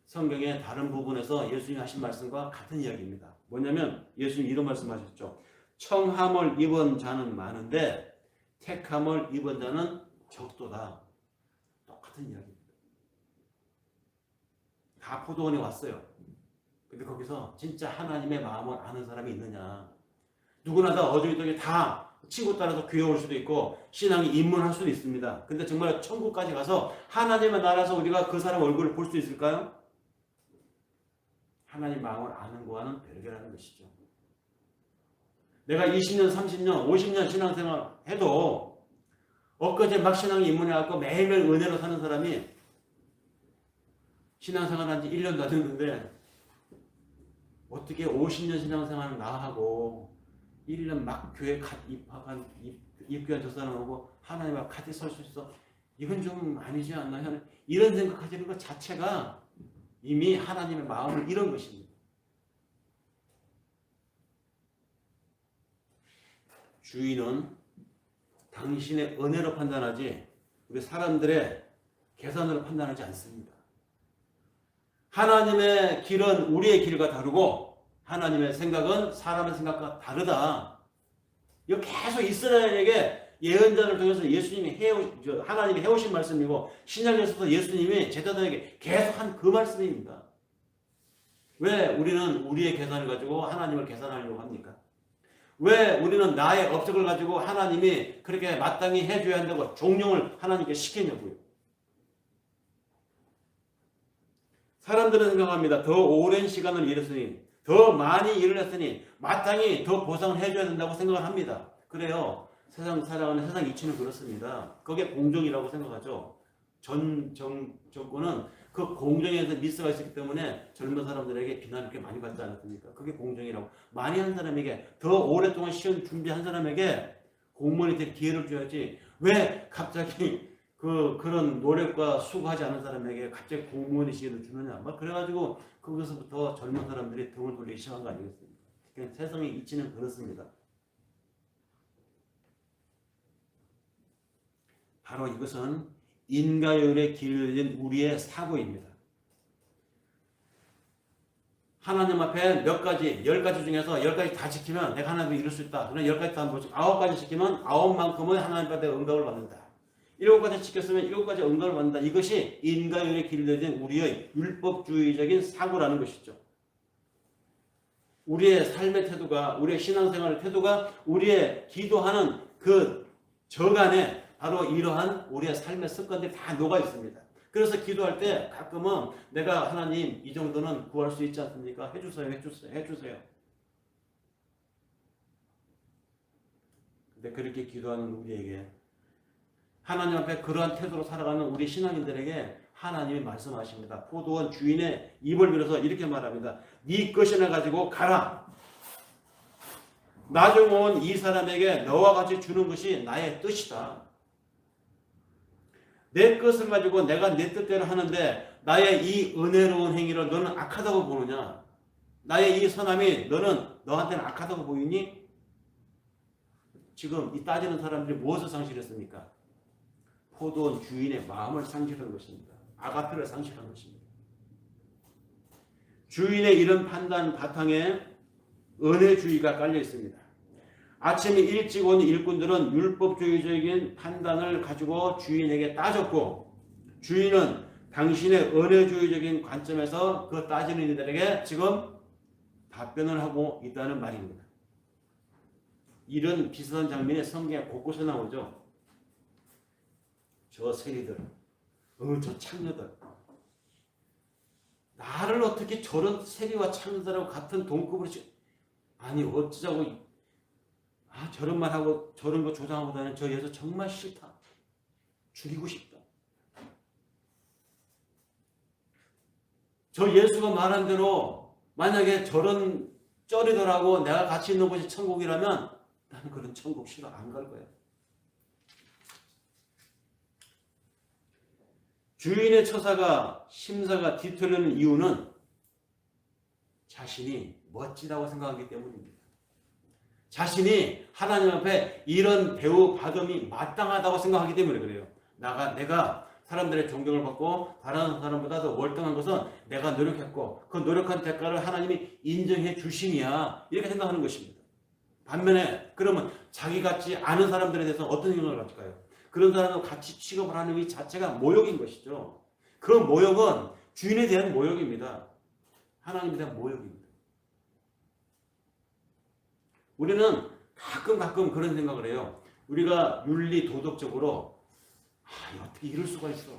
성경의 다른 부분에서 예수님이 하신 말씀과 같은 이야기입니다. 뭐냐면 예수님이 이런 말씀하셨죠. 청함을 입은 자는 많은데 택함을 입은 자는 적도다. 똑같은 이야기입니다. 다 포도원에 왔어요. 근데 거기서 진짜 하나님의 마음을 아는 사람이 있느냐. 누구나 다 어저기저기 다 친구 따라서 교회 올 수도 있고 신앙이 입문할 수도 있습니다. 근데 정말 천국까지 가서 하나님의 나라에서 우리가 그 사람 얼굴을 볼 수 있을까요? 하나님 마음을 아는 거와는 별개라는 것이죠. 내가 20년, 30년, 50년 신앙생활 해도 엊그제 막 신앙에 입문해갖고 매일매일 은혜로 사는 사람이 신앙생활 한 지 1년도 안 됐는데 어떻게 50년 신앙생활을 나하고 1년 막 교회 입교한 저 사람하고 하나님과 같이 설 수 있어? 이건 좀 아니지 않나요? 이런 생각하시는 것 자체가 이미 하나님의 마음을 잃은 것입니다. 주인은 당신의 은혜로 판단하지 우리 사람들의 계산으로 판단하지 않습니다. 하나님의 길은 우리의 길과 다르고 하나님의 생각은 사람의 생각과 다르다. 이거 계속 이스라엘에게 예언자를 통해서 예수님이 하나님이 해오신 말씀이고 신약에서도 예수님이 제자들에게 계속 한 그 말씀입니다. 왜 우리는 우리의 계산을 가지고 하나님을 계산하려고 합니까? 왜 우리는 나의 업적을 가지고 하나님이 그렇게 마땅히 해줘야 한다고 종용을 하나님께 시키냐고요. 사람들은 생각합니다. 더 오랜 시간을 일했으니 더 많이 일을 했으니 마땅히 더 보상을 해줘야 된다고 생각을 합니다. 그래요. 세상 살아가는 세상 이치는 그렇습니다. 그게 공정이라고 생각하죠. 전 정권은 그 공정에서 미스가 있었기 때문에 젊은 사람들에게 비난을 그렇게 많이 받지 않았습니까? 그게 공정이라고. 많이 한 사람에게 더 오랫동안 시험 준비한 사람에게 공무원이 될 기회를 줘야지 왜 갑자기 그런 노력과 수고하지 않은 사람에게 갑자기 공무원의 시기를 주느냐. 막 그래가지고 거기서부터 젊은 사람들이 등을 돌리기 시작한 거 아니겠습니까? 그러니까 세상의 이치는 그렇습니다. 바로 이것은 인과율에 길들인 우리의 사고입니다. 하나님 앞에 몇 가지, 10가지 중에서 10가지 다 지키면 내가 하나님을 이룰 수 있다. 그러나 10가지 다 못 지키면 9가지 지키면 9만큼은 하나님 앞에 응답을 받는다. 7가지 지켰으면 7가지 응답을 받는다. 이것이 인과율에 길들인 우리의 율법주의적인 사고라는 것이죠. 우리의 삶의 태도가, 우리의 신앙생활의 태도가 우리의 기도하는 그 저간에 바로 이러한 우리의 삶의 습관들이 다 녹아 있습니다. 그래서 기도할 때 가끔은 내가 하나님 이 정도는 구할 수 있지 않습니까? 해주세요. 근데 그렇게 기도하는 우리에게 하나님 앞에 그러한 태도로 살아가는 우리 신앙인들에게 하나님이 말씀하십니다. 포도원 주인의 입을 빌어서 이렇게 말합니다. 네 것이나 가지고 가라. 나중 온 이 사람에게 너와 같이 주는 것이 나의 뜻이다. 내 것을 가지고 내가 내 뜻대로 하는데 나의 이 은혜로운 행위를 너는 악하다고 보느냐? 나의 이 선함이 너한테는 악하다고 보이니? 지금 이 따지는 사람들이 무엇을 상실했습니까? 포도원 주인의 마음을 상실한 것입니다. 아가페를 상실한 것입니다. 주인의 이런 판단 바탕에 은혜주의가 깔려 있습니다. 아침에 일찍 온 일꾼들은 율법주의적인 판단을 가지고 주인에게 따졌고 주인은 당신의 은혜주의적인 관점에서 그 따지는 이들에게 지금 답변을 하고 있다는 말입니다. 이런 비슷한 장면이 성경에 곳곳에 나오죠. 저 세리들, 저 창녀들, 나를 어떻게 저런 세리와 창녀들하고 같은 동급으로 아니 어쩌자고 저런 말하고 저런 거 조장하고 다니는 저 예수 정말 싫다. 죽이고 싶다. 저 예수가 말한 대로 만약에 저런 쩌리들하고 내가 같이 있는 곳이 천국이라면 나는 그런 천국 싫어. 안 갈 거야. 주인의 처사가 심사가 뒤틀리는 이유는 자신이 멋지다고 생각하기 때문입니다. 자신이 하나님 앞에 이런 대우 받음이 마땅하다고 생각하기 때문에 그래요. 내가 사람들의 존경을 받고 다른 사람보다 더 월등한 것은 내가 노력했고 그 노력한 대가를 하나님이 인정해 주심이야. 이렇게 생각하는 것입니다. 반면에 그러면 자기 같지 않은 사람들에 대해서 어떤 생각을 가질까요? 그런 사람과 같이 취급을 하는 이 자체가 모욕인 것이죠. 그 모욕은 주인에 대한 모욕입니다. 하나님에 대한 모욕입니다. 우리는 가끔 그런 생각을 해요. 우리가 윤리 도덕적으로 어떻게 이럴 수가 있어.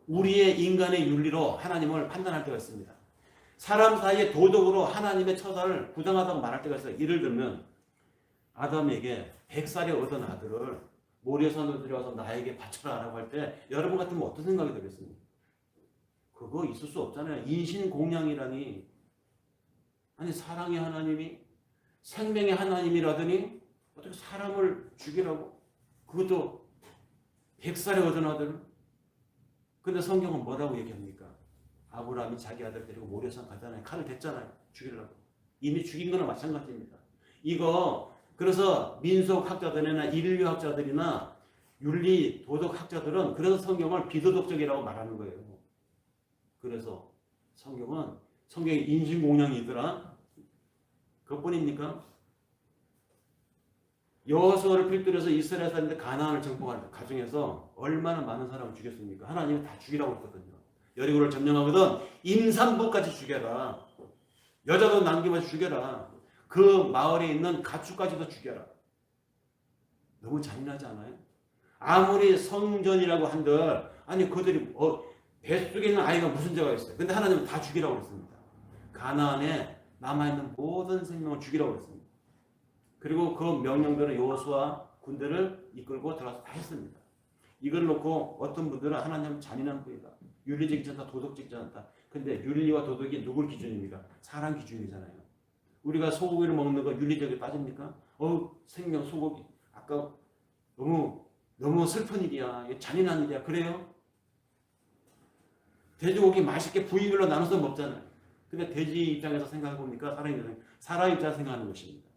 우리의 인간의 윤리로 하나님을 판단할 때가 있습니다. 사람 사이의 도덕으로 하나님의 처사를 부정하다고 말할 때가 있어요. 예를 들면 아담에게 100살에 얻은 아들을 모래산으로 들여와서 나에게 바쳐라 라고 할 때 여러분 같으면 어떤 생각이 들겠습니까? 그거 있을 수 없잖아요. 인신공양이라니. 아니 사랑의 하나님이 생명의 하나님이라더니 어떻게 사람을 죽이라고? 그것도 100살에 얻은 아들을? 근데 성경은 뭐라고 얘기합니까? 아브라함이 자기 아들 데리고 모래산 가잖아요. 칼을 댔잖아요. 죽이려고. 이미 죽인 거나 마찬가지입니다. 이거 그래서 민속학자들이나 인류학자들이나 윤리 도덕학자들은 그래서 성경을 비도덕적이라고 말하는 거예요. 그래서 성경에 인신공양이더라. 그것뿐입니까? 여호수아를 필두로 해서 이스라엘 사람들 가나안을 정복하는 가정에서 얼마나 많은 사람을 죽였습니까? 하나님은 다 죽이라고 했거든요. 여리고를 점령하거든 임산부까지 죽여라. 여자도 남김없이 죽여라. 그 마을에 있는 가축까지도 죽여라. 너무 잔인하지 않아요? 아무리 성전이라고 한들 아니 그들이 뱃속에 있는 아이가 무슨 죄가 있어요? 근데 하나님은 다 죽이라고 했습니다. 가나안에 남아있는 모든 생명을 죽이라고 했습니다. 그리고 그 명령대로 여호수아 군대를 이끌고 들어가서 다 했습니다. 이걸 놓고 어떤 분들은 하나님 잔인한 분이다. 윤리적이지 않다. 도덕적이지 않다. 근데 윤리와 도덕이 누굴 기준입니까? 사람 기준이잖아요. 우리가 소고기를 먹는 거 윤리적에 빠집니까? 생명 소고기. 아까 너무 슬픈 일이야. 잔인한 일이야. 그래요? 돼지고기 맛있게 부위별로 나눠서 먹잖아요. 근데 돼지 입장에서 생각해 보니까 사람 입장에서 생각하는 것입니다.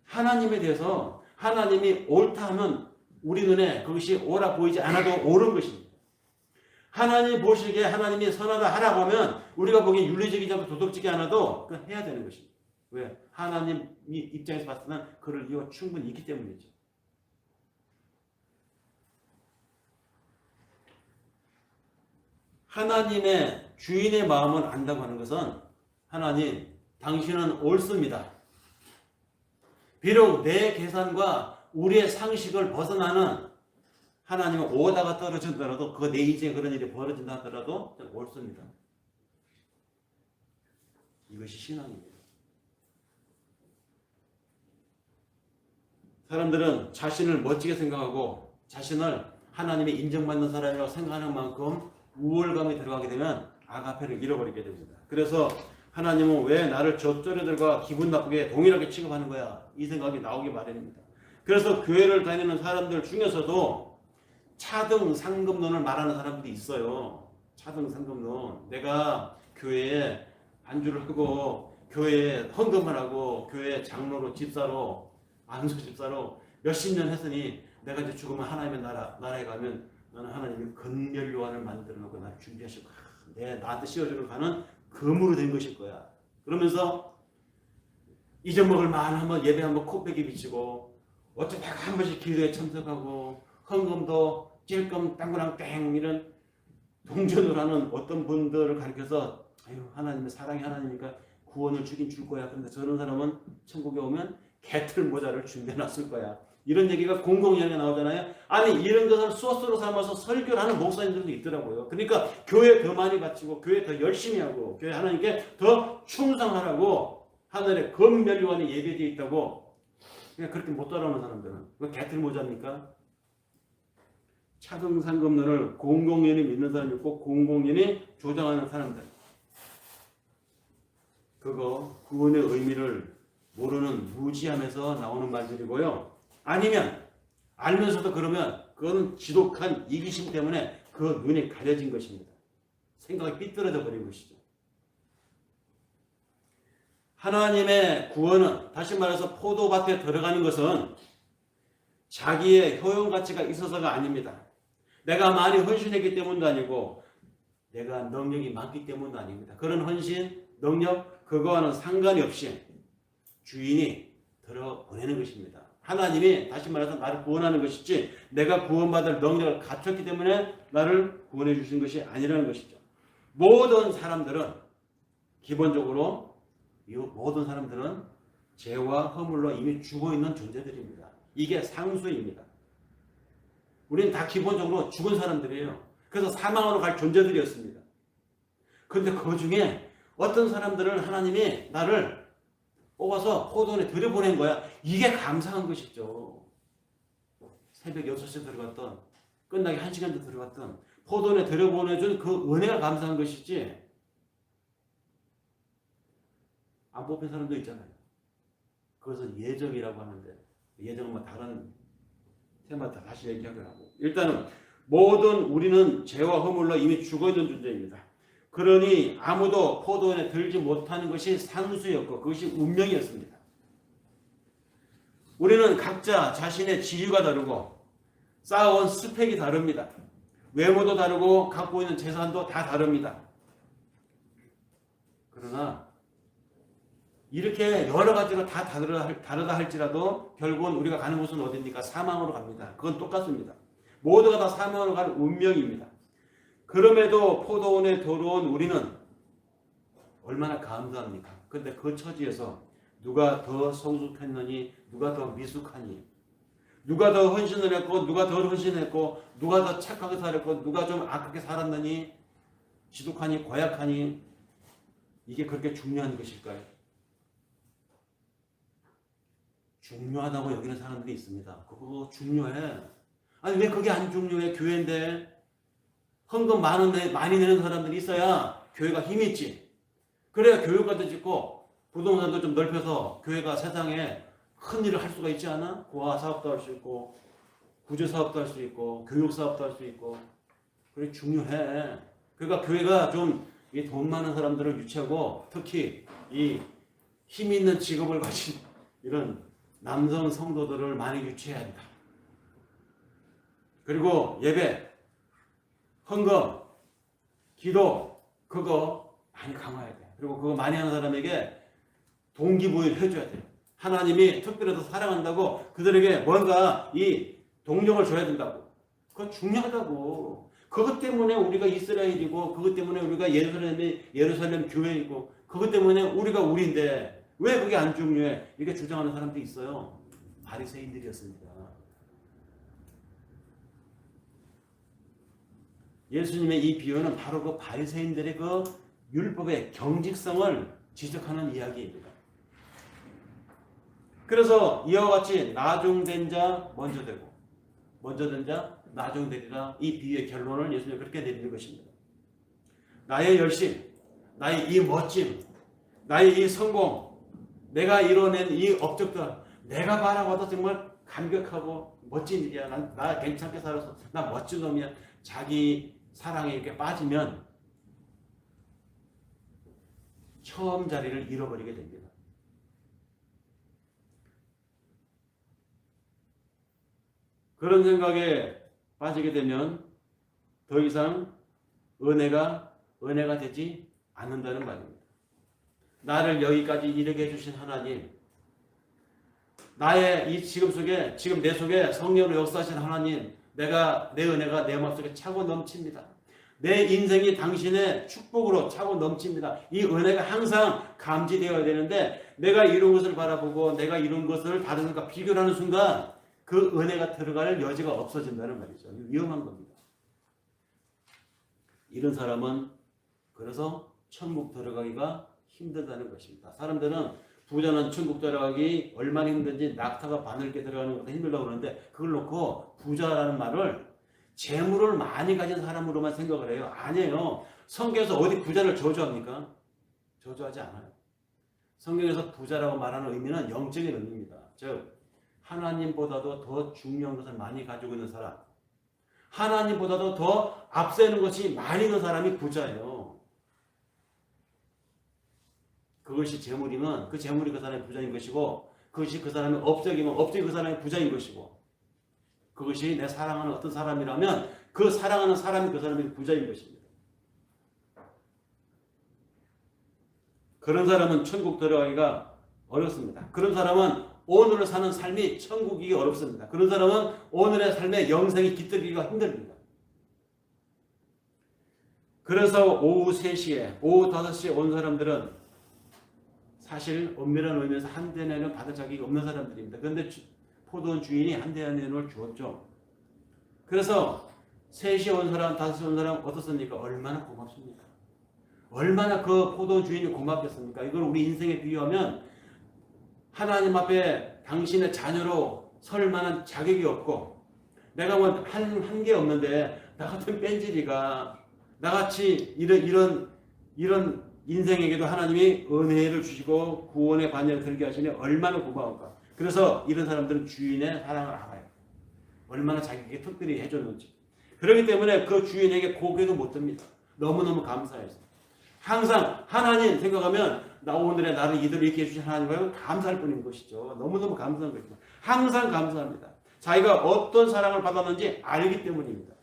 하나님에 대해서 하나님이 옳다 하면 우리 눈에 그것이 옳아 보이지 않아도 옳은 것입니다. 하나님 보시기에 하나님이 선하다 하라고 하면 우리가 보기엔 윤리적이지 않고 도덕적이지 않아도 그건 해야 되는 것입니다. 왜? 하나님 입장에서 봤을 때는 그럴 이유가 충분히 있기 때문이죠. 하나님의 주인의 마음을 안다고 하는 것은 하나님, 당신은 옳습니다. 비록 내 계산과 우리의 상식을 벗어나는 하나님은 오다가 떨어진다라도 그 내 인생에 그런 일이 벌어진다 하더라도 옳습니다. 이것이 신앙입니다. 사람들은 자신을 멋지게 생각하고 자신을 하나님의 인정받는 사람이라고 생각하는 만큼 우월감이 들어가게 되면 아가페를 잃어버리게 됩니다. 그래서 하나님은 왜 나를 저 쪼려들과 기분 나쁘게 동일하게 취급하는 거야? 이 생각이 나오기 마련입니다. 그래서 교회를 다니는 사람들 중에서도 차등 상급론을 말하는 사람들이 있어요. 차등 상급론. 내가 교회에 안주를 하고 교회에 헌금을 하고 교회 장로로 집사로 안수 집사로 몇십 년 했으니 내가 이제 죽으면 하나님의 나라에 가면 나는 하나님이 건멸 요한을 만들어 놓고 나를 준비하시고 나한테 씌워주는 가는 금으로 된 것일 거야. 그러면서 잊어먹을 만 한번 예배 한번 코빼기 비치고 어쩌다가 한 번씩 기도에 참석하고 헌금도 찔끔 땅그랑 땡 이런 동전을 하는 어떤 분들을 가르쳐서 아유 하나님의 사랑이 하나님이니까 구원을 주긴 줄 거야. 그런데 저런 사람은 천국에 오면 개틀 모자를 준비해놨을 거야. 이런 얘기가 공공연하게 나오잖아요. 아니 이런 것을 소스로 삼아서 설교를 하는 목사님들도 있더라고요. 그러니까 교회 더 많이 바치고 교회 더 열심히 하고 교회 하나님께 더 충성하라고 하늘에 검멸요한이 예배되어 있다고 그냥 그렇게 못 따라오는 사람들은 그거 개틀 모자입니까? 차등상급론을 공공연히 믿는 사람이 있고 공공연히 조장하는 사람들 그거 구원의 의미를 모르는 무지함에서 나오는 말들이고요. 아니면 알면서도 그러면 그거는 지독한 이기심 때문에 그 눈이 가려진 것입니다. 생각이 삐뚤어져 버린 것이죠. 하나님의 구원은 다시 말해서 포도밭에 들어가는 것은 자기의 효용 가치가 있어서가 아닙니다. 내가 많이 헌신했기 때문도 아니고 내가 능력이 많기 때문도 아닙니다. 그런 헌신, 능력 그거와는 상관이 없이 주인이 들어보내는 것입니다. 하나님이 다시 말해서 나를 구원하는 것이지 내가 구원받을 능력을 갖췄기 때문에 나를 구원해 주신 것이 아니라는 것이죠. 모든 사람들은 기본적으로 이 모든 사람들은 죄와 허물로 이미 죽어있는 존재들입니다. 이게 상수입니다. 우리는 다 기본적으로 죽은 사람들이에요. 그래서 사망으로 갈 존재들이었습니다. 그런데 그 중에 어떤 사람들을 하나님이 나를 뽑아서 포도원에 들여보낸 거야. 이게 감사한 것이죠. 새벽 6시에 들어갔던 끝나기 1시간도 들어갔던 포도원에 들여보내준 그 은혜가 감사한 것이지 안 뽑힌 사람도 있잖아요. 그것은 예정이라고 하는데 예정은 뭐 다른 테마다 다시 얘기하더라고. 일단은 모든 우리는 죄와 허물로 이미 죽어있는 존재입니다. 그러니 아무도 포도원에 들지 못하는 것이 상수였고 그것이 운명이었습니다. 우리는 각자 자신의 지위가 다르고 쌓아온 스펙이 다릅니다. 외모도 다르고 갖고 있는 재산도 다 다릅니다. 그러나 이렇게 여러 가지가 다 다르다 할지라도 결국은 우리가 가는 곳은 어디입니까? 사망으로 갑니다. 그건 똑같습니다. 모두가 다 사망으로 가는 운명입니다. 그럼에도 포도원에 들어온 우리는 얼마나 감사합니까? 그런데 그 처지에서 누가 더 성숙했느니 누가 더 미숙하니 누가 더 헌신을 했고 누가 덜 헌신했고 누가 더 착하게 살았고 누가 좀 악하게 살았느니 지독하니 고약하니 이게 그렇게 중요한 것일까요? 중요하다고 여기는 사람들이 있습니다. 그거 중요해. 아니 왜 그게 안 중요해? 교회인데 헌금 많이 내는 사람들이 있어야 교회가 힘이 있지. 그래야 교육관도 짓고 부동산도 좀 넓혀서 교회가 세상에 큰 일을 할 수가 있지 않아? 고아 사업도 할 수 있고 구제 사업도 할 수 있고 교육 사업도 할 수 있고 그게 중요해. 그러니까 교회가 좀 이 돈 많은 사람들을 유치하고 특히 이 힘 있는 직업을 가진 이런 남성 성도들을 많이 유치해야 한다. 그리고 예배, 헌금, 기도 그거 많이 강화해야 돼. 그리고 그거 많이 하는 사람에게 동기부여를 해줘야 돼. 하나님이 특별히 더 사랑한다고 그들에게 뭔가 이 동력을 줘야 된다고. 그건 중요하다고. 그것 때문에 우리가 이스라엘이고 그것 때문에 우리가 예루살렘 교회이고 그것 때문에 우리가 우리인데 왜 그게 안 중요해? 이렇게 주장하는 사람들이 있어요. 바리새인들이었습니다. 예수님의 이 비유는 바로 그 바리새인들의 그 율법의 경직성을 지적하는 이야기입니다. 그래서 이와 같이 나중된 자 먼저 되고 먼저 된 자 나중되리라, 이 비유의 결론을 예수님이 그렇게 내리는 것입니다. 나의 열심, 나의 이 멋짐, 나의 이 성공, 내가 이뤄낸 이 업적들, 내가 바라봐도 정말 감격하고 멋진 일이야. 나 괜찮게 살아서 나 멋진 놈이야. 자기 사랑에 이렇게 빠지면 처음 자리를 잃어버리게 됩니다. 그런 생각에 빠지게 되면 더 이상 은혜가 되지 않는다는 말입니다. 나를 여기까지 이르게 해주신 하나님, 나의 이 지금 내 속에 성령으로 역사하신 하나님, 내 은혜가 내 마음속에 차고 넘칩니다. 내 인생이 당신의 축복으로 차고 넘칩니다. 이 은혜가 항상 감지되어야 되는데 내가 이룬 것을 바라보고 내가 이룬 것을 다른 것과 비교를 하는 순간 그 은혜가 들어갈 여지가 없어진다는 말이죠. 위험한 겁니다. 이런 사람은 그래서 천국 들어가기가 힘들다는 것입니다. 사람들은 부자는 천국 들어가기 얼마나 힘든지 낙타가 바늘게 들어가는 것도 힘들다고 그러는데 그걸 놓고 부자라는 말을 재물을 많이 가진 사람으로만 생각을 해요. 아니에요. 성경에서 어디 부자를 저주합니까? 저주하지 않아요. 성경에서 부자라고 말하는 의미는 영적인 의미입니다. 즉 하나님보다도 더 중요한 것을 많이 가지고 있는 사람, 하나님보다도 더 앞서는 것이 많이 있는 사람이 부자예요. 그것이 재물이면 그 재물이 그 사람의 부자인 것이고 그것이 그 사람의 업적이면 업적이 그 사람의 부자인 것이고 그것이 내 사랑하는 어떤 사람이라면 그 사랑하는 사람이 그 사람의 부자인 것입니다. 그런 사람은 천국 들어가기가 어렵습니다. 그런 사람은 오늘을 사는 삶이 천국이기 어렵습니다. 그런 사람은 오늘의 삶의 영생이 깃들기가 힘듭니다. 그래서 오후 3시에, 오후 5시에 온 사람들은 사실 엄밀한 의미에서 한 대내는 받을 자격이 없는 사람들입니다. 그런데 포도원 주인이 한 대내를 주었죠. 그래서 3시에 온 사람, 5시에 온 사람 어떻습니까? 얼마나 고맙습니까? 얼마나 그 포도원 주인이 고맙겠습니까? 이걸 우리 인생에 비유하면 하나님 앞에 당신의 자녀로 설 만한 자격이 없고 내가 뭐 한 게 없는데 나 같은 뺀질이가 나같이 이런 인생에게도 하나님이 은혜를 주시고 구원의 반열을 들게 하시니 얼마나 고마울까. 그래서 이런 사람들은 주인의 사랑을 알아요. 얼마나 자기에게 특별히 해줬는지. 그렇기 때문에 그 주인에게 고개도 못 듭니다. 너무너무 감사해서. 항상 하나님 생각하면 나 오늘의 나를 이대로 이렇게 해주신 하나님과 감사할 뿐인 것이죠. 너무너무 감사한 것이죠. 항상 감사합니다. 자기가 어떤 사랑을 받았는지 알기 때문입니다.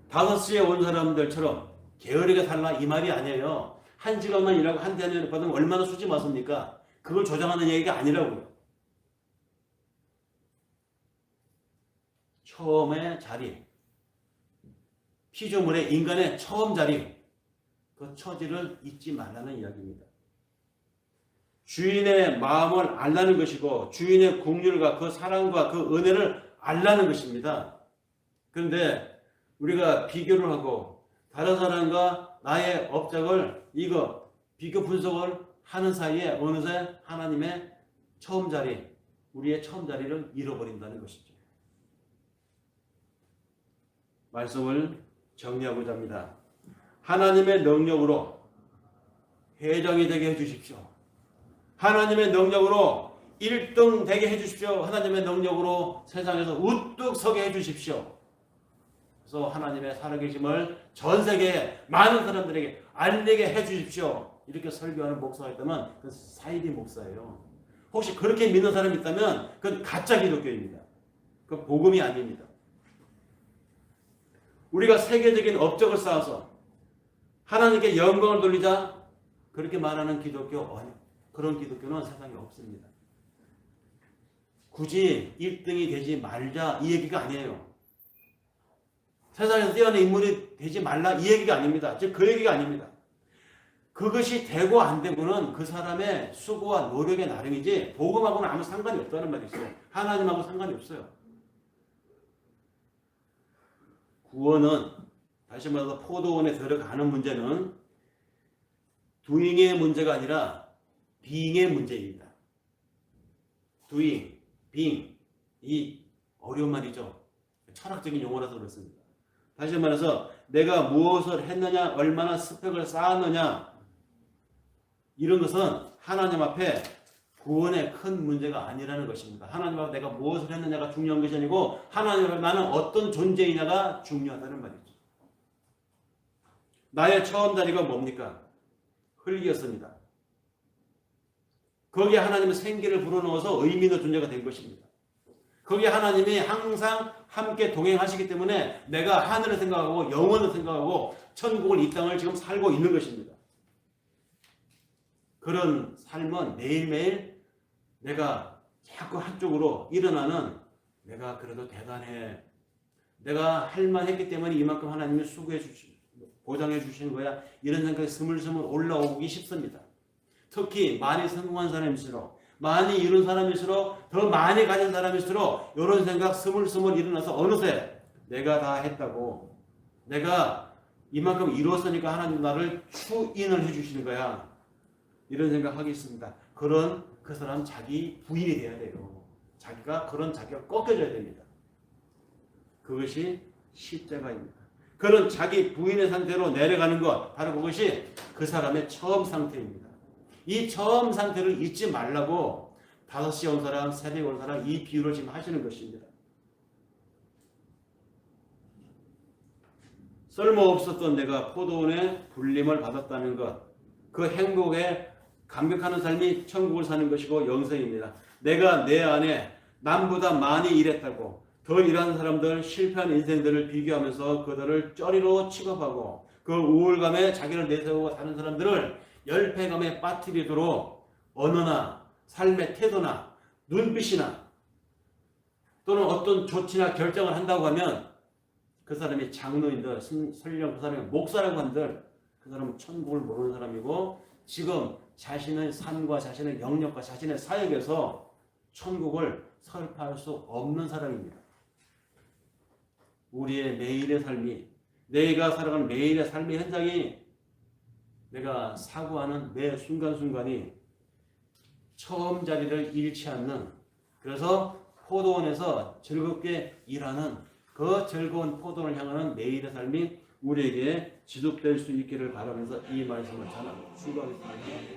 5시에 온 사람들처럼 게으르게 살라 이 말이 아니에요. 1시간만 일하고 한 대를 받으면 얼마나 수지 맞습니까? 그걸 조장하는 얘기가 아니라고요. 처음의 자리, 피조물의 인간의 처음 자리, 그 처지를 잊지 말라는 이야기입니다. 주인의 마음을 알라는 것이고 주인의 긍휼과 그 사랑과 그 은혜를 알라는 것입니다. 그런데 우리가 비교를 하고 다른 사람과 나의 업적을 이거 비교 분석을 하는 사이에 어느새 하나님의 처음 자리, 우리의 처음 자리를 잃어버린다는 것이죠. 말씀을 정리하고자 합니다. 하나님의 능력으로 회장이 되게 해주십시오. 하나님의 능력으로 1등 되게 해주십시오. 하나님의 능력으로 세상에서 우뚝 서게 해주십시오. 그래서 하나님의 살아계심을 전 세계에 많은 사람들에게 알리게 해주십시오. 이렇게 설교하는 목사가 있다면 그건 사이비 목사예요. 혹시 그렇게 믿는 사람이 있다면 그건 가짜 기독교입니다. 그 복음이 아닙니다. 우리가 세계적인 업적을 쌓아서 하나님께 영광을 돌리자 그렇게 말하는 기독교, 그런 기독교는 세상에 없습니다. 굳이 1등이 되지 말자 이 얘기가 아니에요. 세상에서 뛰어난 인물이 되지 말라 이 얘기가 아닙니다. 즉 그 얘기가 아닙니다. 그것이 되고 안 되고는 그 사람의 수고와 노력의 나름이지 복음하고는 아무 상관이 없다는 말이 있어요. 하나님하고 상관이 없어요. 구원은 다시 말해서 포도원에 들어가는 문제는 doing의 문제가 아니라 being의 문제입니다. doing, being 이 어려운 말이죠. 철학적인 용어라서 그렇습니다. 다시 말해서 내가 무엇을 했느냐, 얼마나 스펙을 쌓았느냐 이런 것은 하나님 앞에 구원의 큰 문제가 아니라는 것입니다. 하나님 앞에 내가 무엇을 했느냐가 중요한 것이 아니고 하나님 앞에 나는 어떤 존재이냐가 중요하다는 말이죠. 나의 처음 자리가 뭡니까? 흙이었습니다. 거기에 하나님은 생기를 불어넣어서 의미 있는 존재가 된 것입니다. 거기에 하나님이 항상 함께 동행하시기 때문에 내가 하늘을 생각하고 영원을 생각하고 천국을 이 땅을 지금 살고 있는 것입니다. 그런 삶은 매일매일 내가 자꾸 한쪽으로 일어나는 내가 그래도 대단해. 내가 할 만했기 때문에 이만큼 하나님이 수고해 주시고 보장해 주시는 거야. 이런 생각이 스물스물 올라오기 쉽습니다. 특히 많이 성공한 사람일수록 많이 이룬 사람일수록 더 많이 가진 사람일수록 이런 생각 스물스물 일어나서 어느새 내가 다 했다고 내가 이만큼 이루었으니까 하나님 나를 추인을 해주시는 거야. 이런 생각하기 있습니다. 그런 그 사람 자기 부인이 돼야 돼요. 자기가 그런 자기가 꺾여져야 됩니다. 그것이 십자가입니다. 그런 자기 부인의 상태로 내려가는 것 바로 그것이 그 사람의 처음 상태입니다. 이 처음 상태를 잊지 말라고 5시에 온 사람, 새벽에 온 사람 이 비유를 지금 하시는 것입니다. 쓸모없었던 내가 포도원에 불림을 받았다는 것, 그 행복에 감격하는 삶이 천국을 사는 것이고 영생입니다. 내가 내 안에 남보다 많이 일했다고 더 일하는 사람들, 실패한 인생들을 비교하면서 그들을 쩌리로 취급하고 그 우울감에 자기를 내세우고 사는 사람들을 열패감에 빠뜨리도록 언어나 삶의 태도나 눈빛이나 또는 어떤 조치나 결정을 한다고 하면 그 사람이 장로인들, 설령 그 사람이 목사라고 한들 그 사람은 천국을 모르는 사람이고 지금 자신의 삶과 자신의 영역과 자신의 사역에서 천국을 설파할 수 없는 사람입니다. 우리의 매일의 삶이 내가 살아가는 매일의 삶의 현장이 내가 사고하는 매 순간순간이 처음 자리를 잃지 않는 그래서 포도원에서 즐겁게 일하는 그 즐거운 포도원을 향하는 매일의 삶이 우리에게 지속될 수 있기를 바라면서 이 말씀을 전하고 수고하겠습니다.